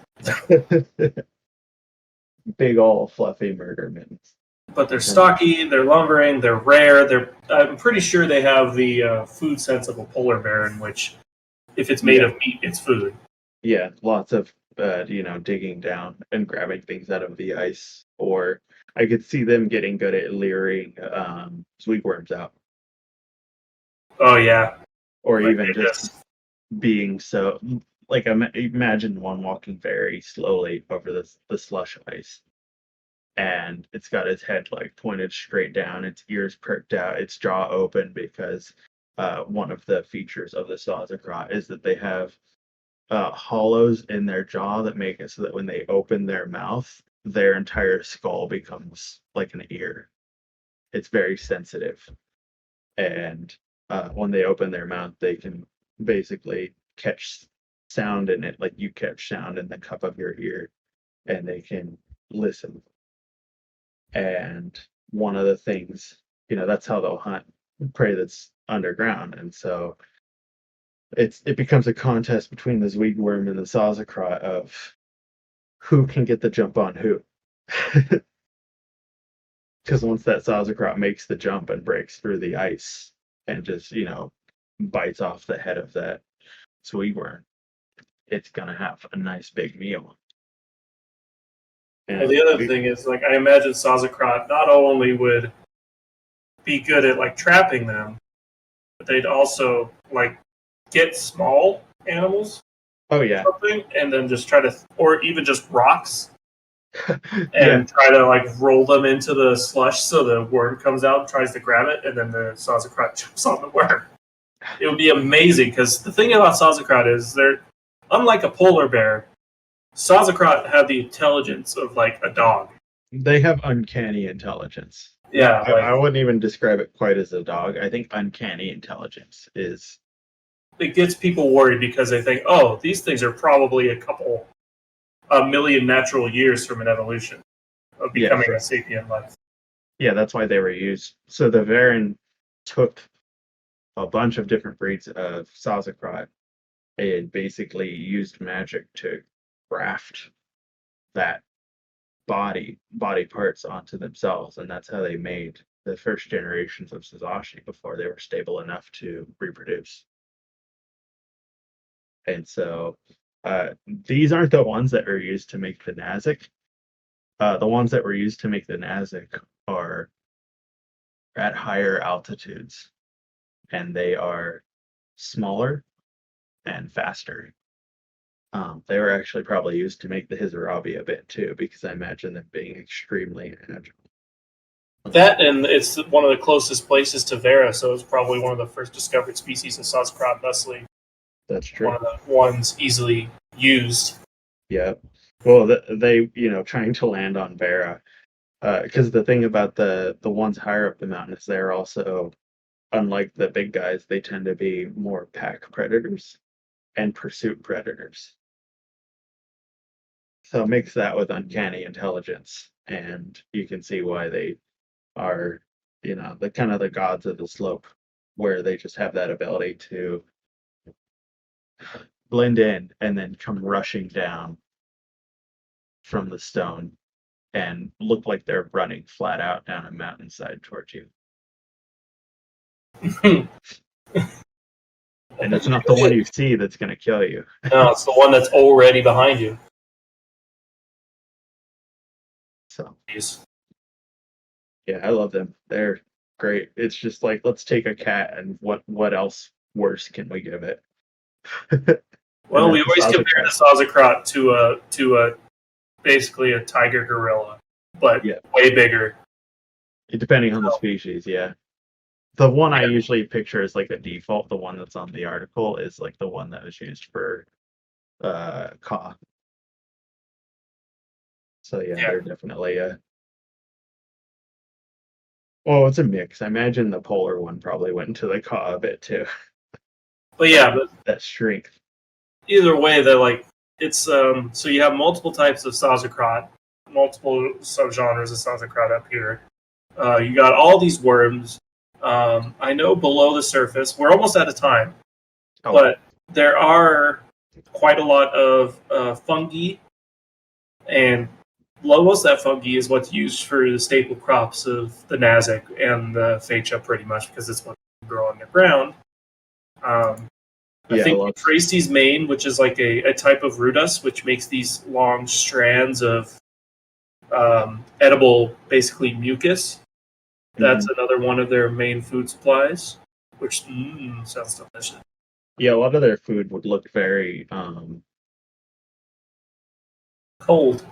Big ol' fluffy murder mittens. But they're Um, stocky, they're lumbering, they're rare. I'm pretty sure they have the food sense of a polar bear, in which if it's made yeah, of meat, it's food. yeah, lots of digging down and grabbing things out of the ice, or I could see them getting good at luring sweet worms out, Oh yeah, or like even they just just being so like imagine one walking very slowly over the slush ice, and it's got its head like pointed straight down, its ears perked out, its jaw open, because one of the features of the Sazerac is that they have hollows in their jaw that make it so that when they open their mouth, their entire skull becomes like an ear. It's very sensitive, and when they open their mouth, they can basically catch sound in it, like you catch sound in the cup of your ear, and they can listen. And one of the things, that's how they'll hunt prey that's underground. And so it becomes a contest between the Zweeg worm and the Sazerac of who can get the jump on who. Because once that Sazerac makes the jump and breaks through the ice and just, bites off the head of that Zweeg worm, it's gonna have a nice big meal. Well, And the other thing is, like, I imagine Sauerkraut not only would be good at like trapping them, but they'd also like get small animals oh or yeah. something, and then just try to, or even just rocks, Yeah, and try to like roll them into the slush so the worm comes out and tries to grab it, and then the Sauerkraut jumps on the worm. It would be amazing because the thing about Sauerkraut is they're unlike a polar bear. Sauerkraut have the intelligence of like a dog. they have uncanny intelligence. Yeah, I like wouldn't even describe it quite as a dog. I think uncanny intelligence is. it gets people worried because they think, oh, these things are probably a million natural years from an evolution of Yeah, becoming a sapient life. yeah, that's why they were used. So the Varen took a bunch of different breeds of Sazerac and basically used magic to graft that body parts onto themselves, and that's how they made the first generations of Suzashi before they were stable enough to reproduce. And so these aren't the ones that are used to make the Nazik. The ones that were used to make the Nazik are at higher altitudes, and they are smaller and faster. They were actually probably used to make the Hizarabi a bit too, because I imagine them being extremely agile. That, and it's one of the closest places to Vera, so it's probably one of the first discovered species of Sauerkraut thusly. That's one true. of the ones easily used. Yeah. Well, they, trying to land on Vera, because the thing about the ones higher up the mountain is they're also, unlike the big guys, they tend to be more pack predators and pursuit predators. So mix that with uncanny intelligence, and you can see why they are, the kind of the gods of the slope, where they just have that ability to blend in and then come rushing down from the stone and look like they're running flat out down a mountainside towards you. And it's not the one you see that's going to kill you. No, it's the one that's already behind you. So, Jeez. yeah, I love them. They're great. It's just like, let's take a cat and what else worse can we give it? And Well, we that's the always compare Sazakrat. the Sazakrat to a basically a tiger gorilla, but Yeah, way bigger. depending on the So, species, yeah. The one I yeah, usually picture as like a default, the one that's on the article, is like the one that was used for Ka. So yeah, yeah. they're definitely a well, it's a mix. I imagine the polar one probably went into the Ka a bit too. But That yeah, but that strength. either way, they're like it's so you have multiple types of Sazakrat, multiple subgenres of Sazakrat up here. You got all these worms. I know below the surface, we're almost out of time, Oh, but there are quite a lot of fungi, and most of that fungi is what's used for the staple crops of the Nazic and the Phaecia, pretty much because it's what grow underground. Um, I yeah, think lots. Euphrates mane, which is like a type of rudus, which makes these long strands of edible, basically mucus. That's Mhm. another one of their main food supplies, which sounds delicious. Yeah, a lot of their food would look very Cold.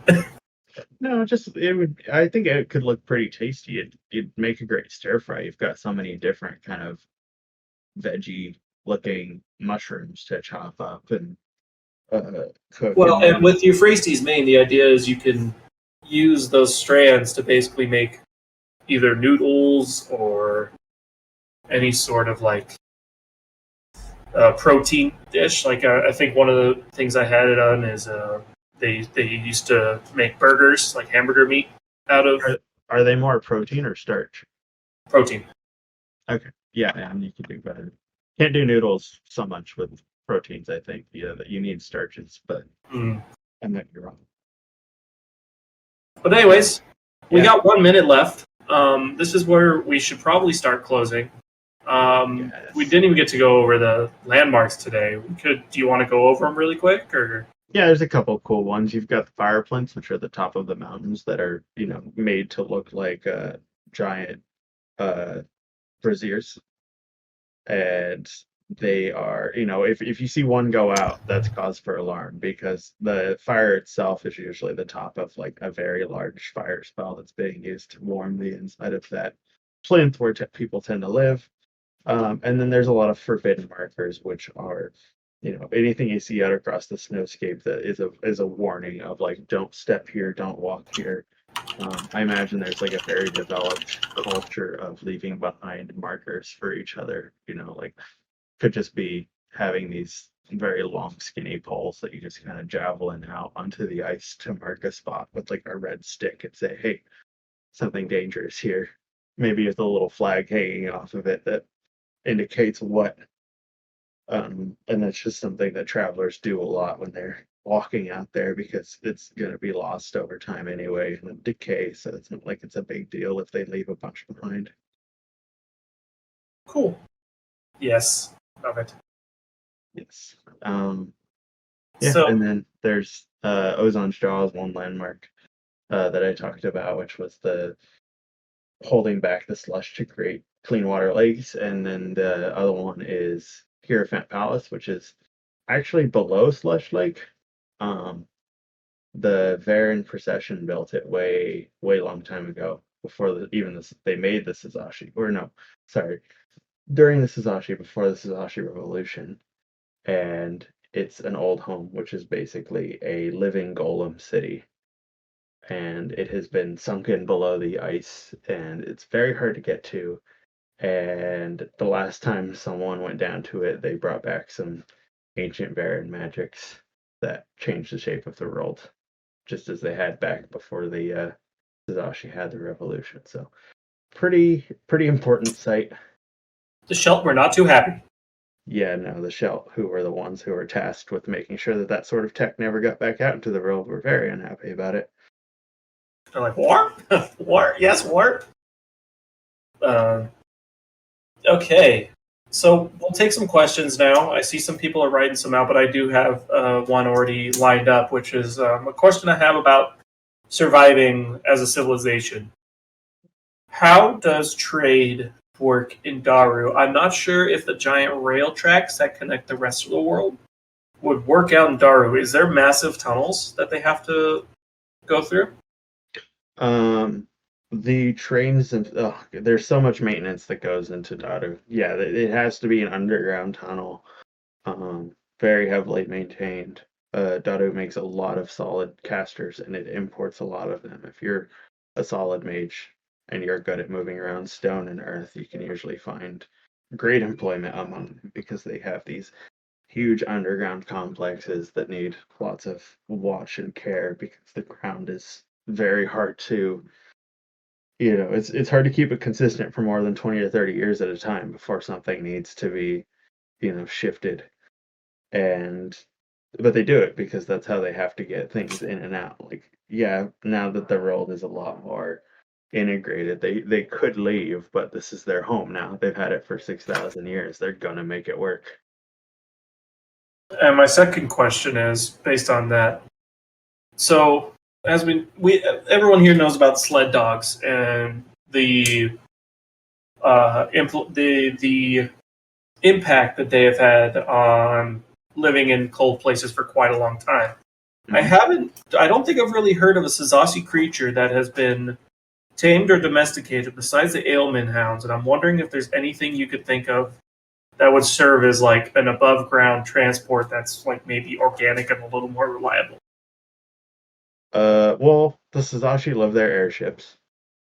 no, just it would. I think it could look pretty tasty. It'd make a great stir fry. You've got so many different kind of veggie looking mushrooms to chop up and cook, Well, and and then with Euphrates mane, the idea is you can use those strands to basically make either noodles or any sort of like protein dish. Like I think one of the things I had it on is they used to make burgers, like hamburger meat, out of are they more protein or starch? protein. Okay, yeah, and you can do better. Can't do noodles so much with proteins. I think yeah, that you need starches, but Mm. I might be wrong. But anyways, we Yeah, got 1 minute left. This is where we should probably start closing. We yes. didn't even get to go over the landmarks today. We could. Do you want to go over them really quick, or? Yeah, there's a couple of cool ones. You've got the fire plinths, which are the top of the mountains that are, made to look like giant uh braziers. And they are, if you see one go out, that's cause for alarm because the fire itself is usually the top of like a very large fire spell that's being used to warm the inside of that plinth where people tend to live. And then there's a lot of forbidden markers, which are, anything you see out across the snowscape that is a warning of like, don't step here, don't walk here. I imagine there's like a very developed culture of leaving behind markers for each other. Like could just be having these very long, skinny poles that you just kind of javelin out onto the ice to mark a spot with like a red stick and say, "Hey, something dangerous here." Maybe with a little flag hanging off of it that indicates what. And that's just something that travelers do a lot when they're walking out there because it's going to be lost over time anyway and decay. So it's not like it's a big deal if they leave a bunch behind. Cool. Yes. Love it. Yes. Yeah, So and then there's Ozon's Jaw is one landmark that I talked about, which was the holding back the slush to create clean water lakes, and then the other one is Hierophant Palace, which is actually below Slush Lake. Um, the Varen procession built it way, way long time ago, before even this they made the Suzashi, or no, sorry, during the Suzashi, before the Suzashi Revolution. and it's an old home, which is basically a living golem city. And it has been sunken below the ice, and it's very hard to get to. And the last time someone went down to it, they brought back some ancient Baron magics that changed the shape of the world, just as they had back before the Suzashi had the revolution. So pretty important site. The Shelt were not too happy. Yeah, no, the Shelt, who were the ones who were tasked with making sure that that sort of tech never got back out into the world, were very unhappy about it. They're like, warp? Warp? Yes, warp. Uh, okay. So we'll take some questions now. I see some people are writing some out, but I do have one already lined up, which is a question I have about surviving as a civilization. How does trade work in Darru? I'm not sure if the giant rail tracks that connect the rest of the world would work out in Darru. Is there massive tunnels that they have to go through? The trains and there's so much maintenance that goes into Dar'ru. Yeah, it has to be an underground tunnel, very heavily maintained. Dar'ru makes a lot of solid casters, and it imports a lot of them. If you're a solid mage and you're good at moving around stone and earth, you can usually find great employment among them because they have these huge underground complexes that need lots of watch and care because the ground is very hard to, it's hard to keep it consistent for more than 20 or 30 years at a time before something needs to be, shifted. And but they do it because that's how they have to get things in and out. Like, yeah, now that the world is a lot more integrated, they could leave, but this is their home now. They've had it for 6,000 years. They're gonna make it work. And my second question is based on that. So, as we everyone here knows about sled dogs and the the impact that they have had on living in cold places for quite a long time. Mhm. I don't think I've really heard of a Sazasi creature that has been tamed or domesticated besides the Ailman hounds, and I'm wondering if there's anything you could think of that would serve as like an above ground transport that's like maybe organic and a little more reliable. Well, the Suzashi love their airships,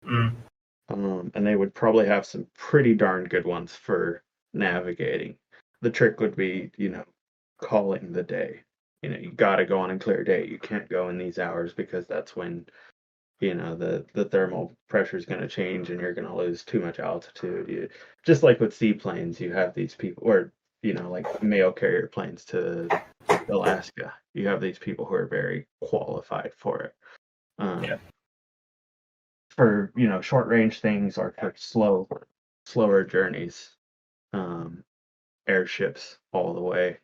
Mm. and they would probably have some pretty darn good ones for navigating. The trick would be, calling the day. You gotta go on a clear day. You can't go in these hours because that's when, the thermal pressure is gonna change and you're gonna lose too much altitude. Just like with seaplanes, you have these people, or, like mail carrier planes to Alaska. You have these people who are very qualified for it. Yeah. Um, for short range things or for slower journeys, um, airships all the way.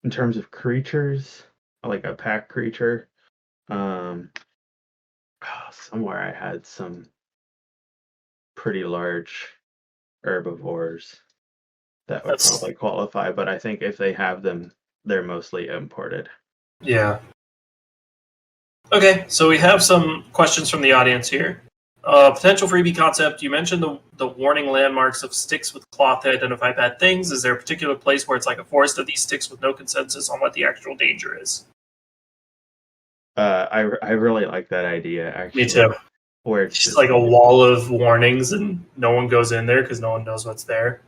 In terms of creatures, like a pack creature, um, somewhere I had some pretty large herbivores that would That's probably qualify, but I think if they have them, they're mostly imported. yeah. Okay, so we have some questions from the audience here. Potential freebie concept. You mentioned the warning landmarks of sticks with cloth to identify bad things. Is there a particular place where it's like a forest of these sticks with no consensus on what the actual danger is? I really like that idea Me actually, too. where It's it's just just like a wall of warnings, and no one goes in there because no one knows what's there.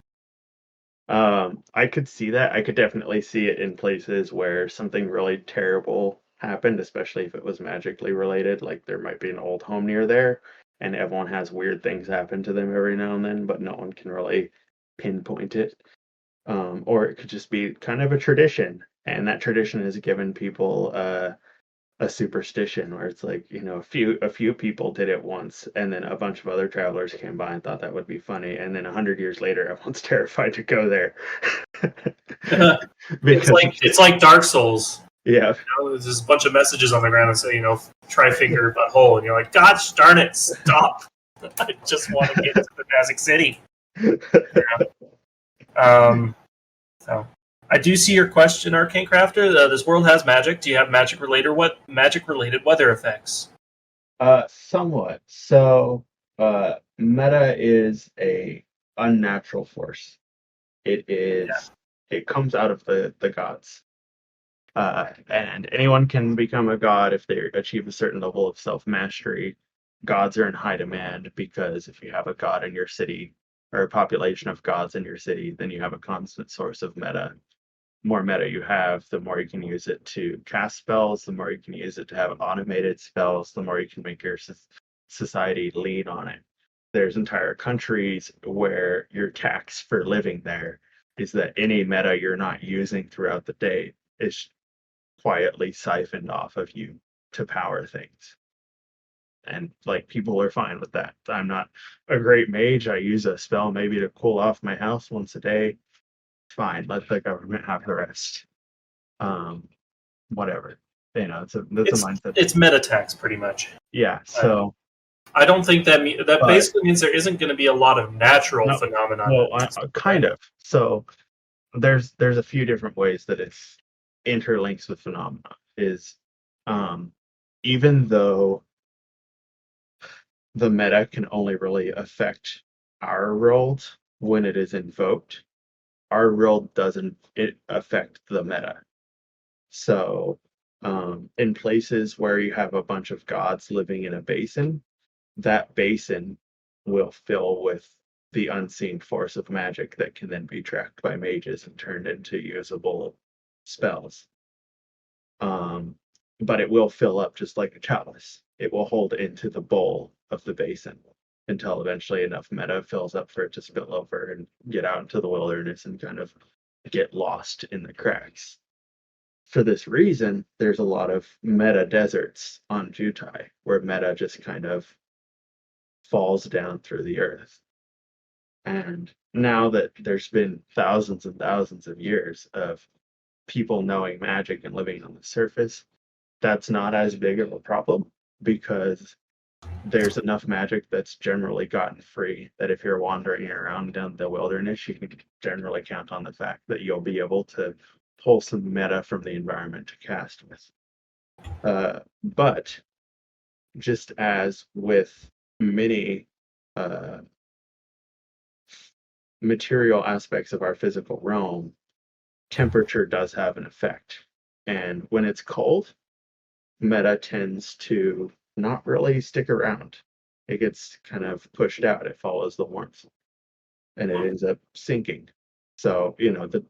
I could see that. I could definitely see it in places where something really terrible happened, especially if it was magically related. Like there might be an old home near there, and everyone has weird things happen to them every now and then, but no one can really pinpoint it. Or it could just be kind of a tradition, and that tradition has given people a superstition where it's like, a few people did it once, and then a bunch of other travelers came by and thought that would be funny, and then 100 years later, everyone's terrified to go there because it's It's just, like Dark Souls. yeah. There's just a bunch of messages on the ground that say, try finger butthole, and you're like, gosh darn it, stop! I just want to get to the Magic City. Um, so I do see your question, Arcane Crafter. This world has magic. Do you have magic related weather effects? Somewhat. So, meta is a unnatural force. It Yeah. is It comes out of the gods. And anyone can become a god if they achieve a certain level of self-mastery. Gods are in high demand because if you have a god in your city or a population of gods in your city, then you have a constant source of meta. The more meta you have, the more you can use it to cast spells, the more you can use it to have automated spells, the more you can make your society lean on it. There's entire countries where your tax for living there is that any meta you're not using throughout the day is quietly siphoned off of you to power things. And like people are fine with that. I'm not a great mage. I use a spell maybe to cool off my house once a day. Fine, let the government have the rest. Um, Whatever. That's a mindset. It's meta tax pretty much. Yeah. So I don't think that but basically means there isn't going to be a lot of natural no, phenomena. well, kind of. So there's a few different ways that it's interlinks with phenomena. Is even though the meta can only really affect our world when it is invoked, our world doesn't affect the meta. So, in places where you have a bunch of gods living in a basin, that basin will fill with the unseen force of magic that can then be tracked by mages and turned into usable spells. But it will fill up just like a chalice. It will hold into the bowl of the basin until eventually enough meta fills up for it to spill over and get out into the wilderness and kind of get lost in the cracks. For this reason, there's a lot of meta deserts on Jhoutai where meta just kind of falls down through the earth. And now that there's been thousands and thousands of years of people knowing magic and living on the surface, that's not as big of a problem because there's enough magic that's generally gotten free that if you're wandering around down the wilderness, you can generally count on the fact that you'll be able to pull some meta from the environment to cast with. But just as with many material aspects of our physical realm, temperature does have an effect. And when it's cold, meta tends to not really stick around. It gets kind of pushed out. It follows the warmth and it ends up sinking. So, the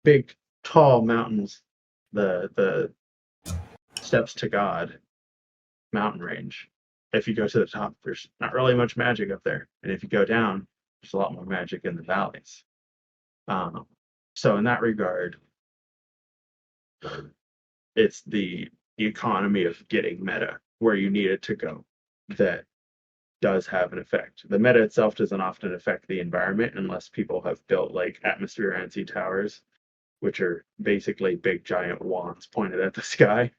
big, tall mountains, the steps to God mountain range. If you go to the top, there's not really much magic up there. And if you go down, there's a lot more magic in the valleys. So in that regard, it's the economy of getting meta where you need it to go that does have an effect. The meta itself doesn't often affect the environment unless people have built like atmospherancy towers, which are basically big giant wands pointed at the sky.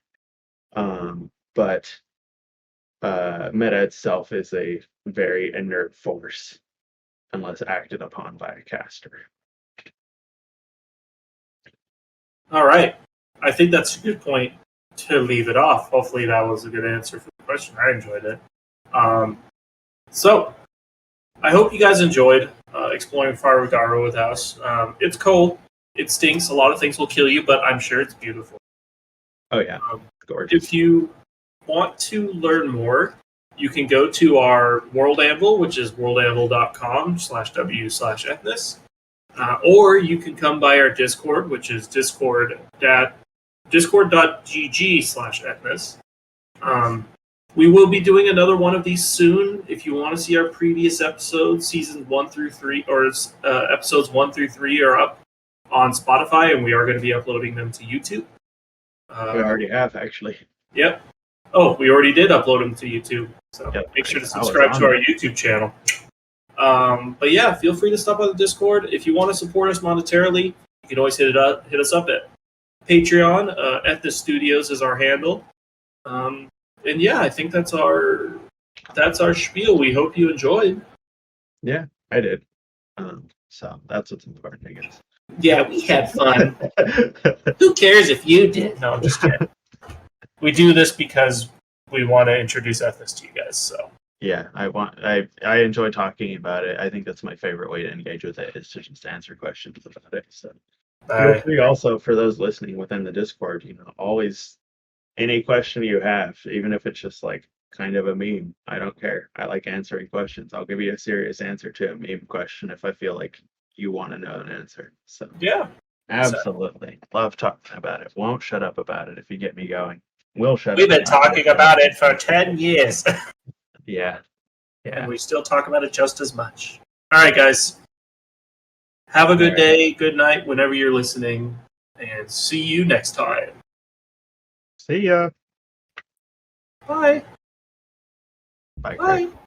But meta itself is a very inert force unless acted upon by a caster. All right. I think that's a good point to leave it off. Hopefully that was a good answer for the question. I enjoyed it. So I hope you guys enjoyed exploring Far Darru with us. It's cold. It stinks. A lot of things will kill you, but I'm sure it's beautiful. Oh yeah, gorgeous. If you want to learn more, you can go to our World Anvil, which is worldanvil.com/w/ethnos. Or you can come by our Discord, which is discord.gg/ethnos. We will be doing another one of these soon. If you want to see our previous episodes, seasons 1 through 3, or episodes 1 through 3 are up on Spotify, and we are going to be uploading them to YouTube. We already have, actually. Yep. Oh, we already did upload them to YouTube. So make sure to subscribe to our YouTube channel. But yeah, feel free to stop by the Discord. If you want to support us monetarily, you can always hit us up at Patreon. Ethnos Studios is our handle. And yeah, I think that's our spiel. We hope you enjoyed. Yeah, I did. So that's what's important, I guess. Yeah, we had fun. Who cares if you did? No, I'm just kidding. We do this because we want to introduce Ethnos to you guys. So yeah, I enjoy talking about it. I think that's my favorite way to engage with it is to just answer questions about it. So Feel Bye. free also for those listening within the Discord, always any question you have, even if it's just like kind of a meme. I don't care. I like answering questions. I'll give you a serious answer to a meme question if I feel like you want to know an answer. So Yeah. Exactly. absolutely. Love talking about it. Won't shut up about it if you get me going. Will shut We've up been about it. talking about it for 10 years, Yeah. and Yeah. we still talk about it just as much. All right, guys. Have a All good right. day, good night, whenever you're listening, and see you next time. See ya. Bye. Bye, Craig. Bye.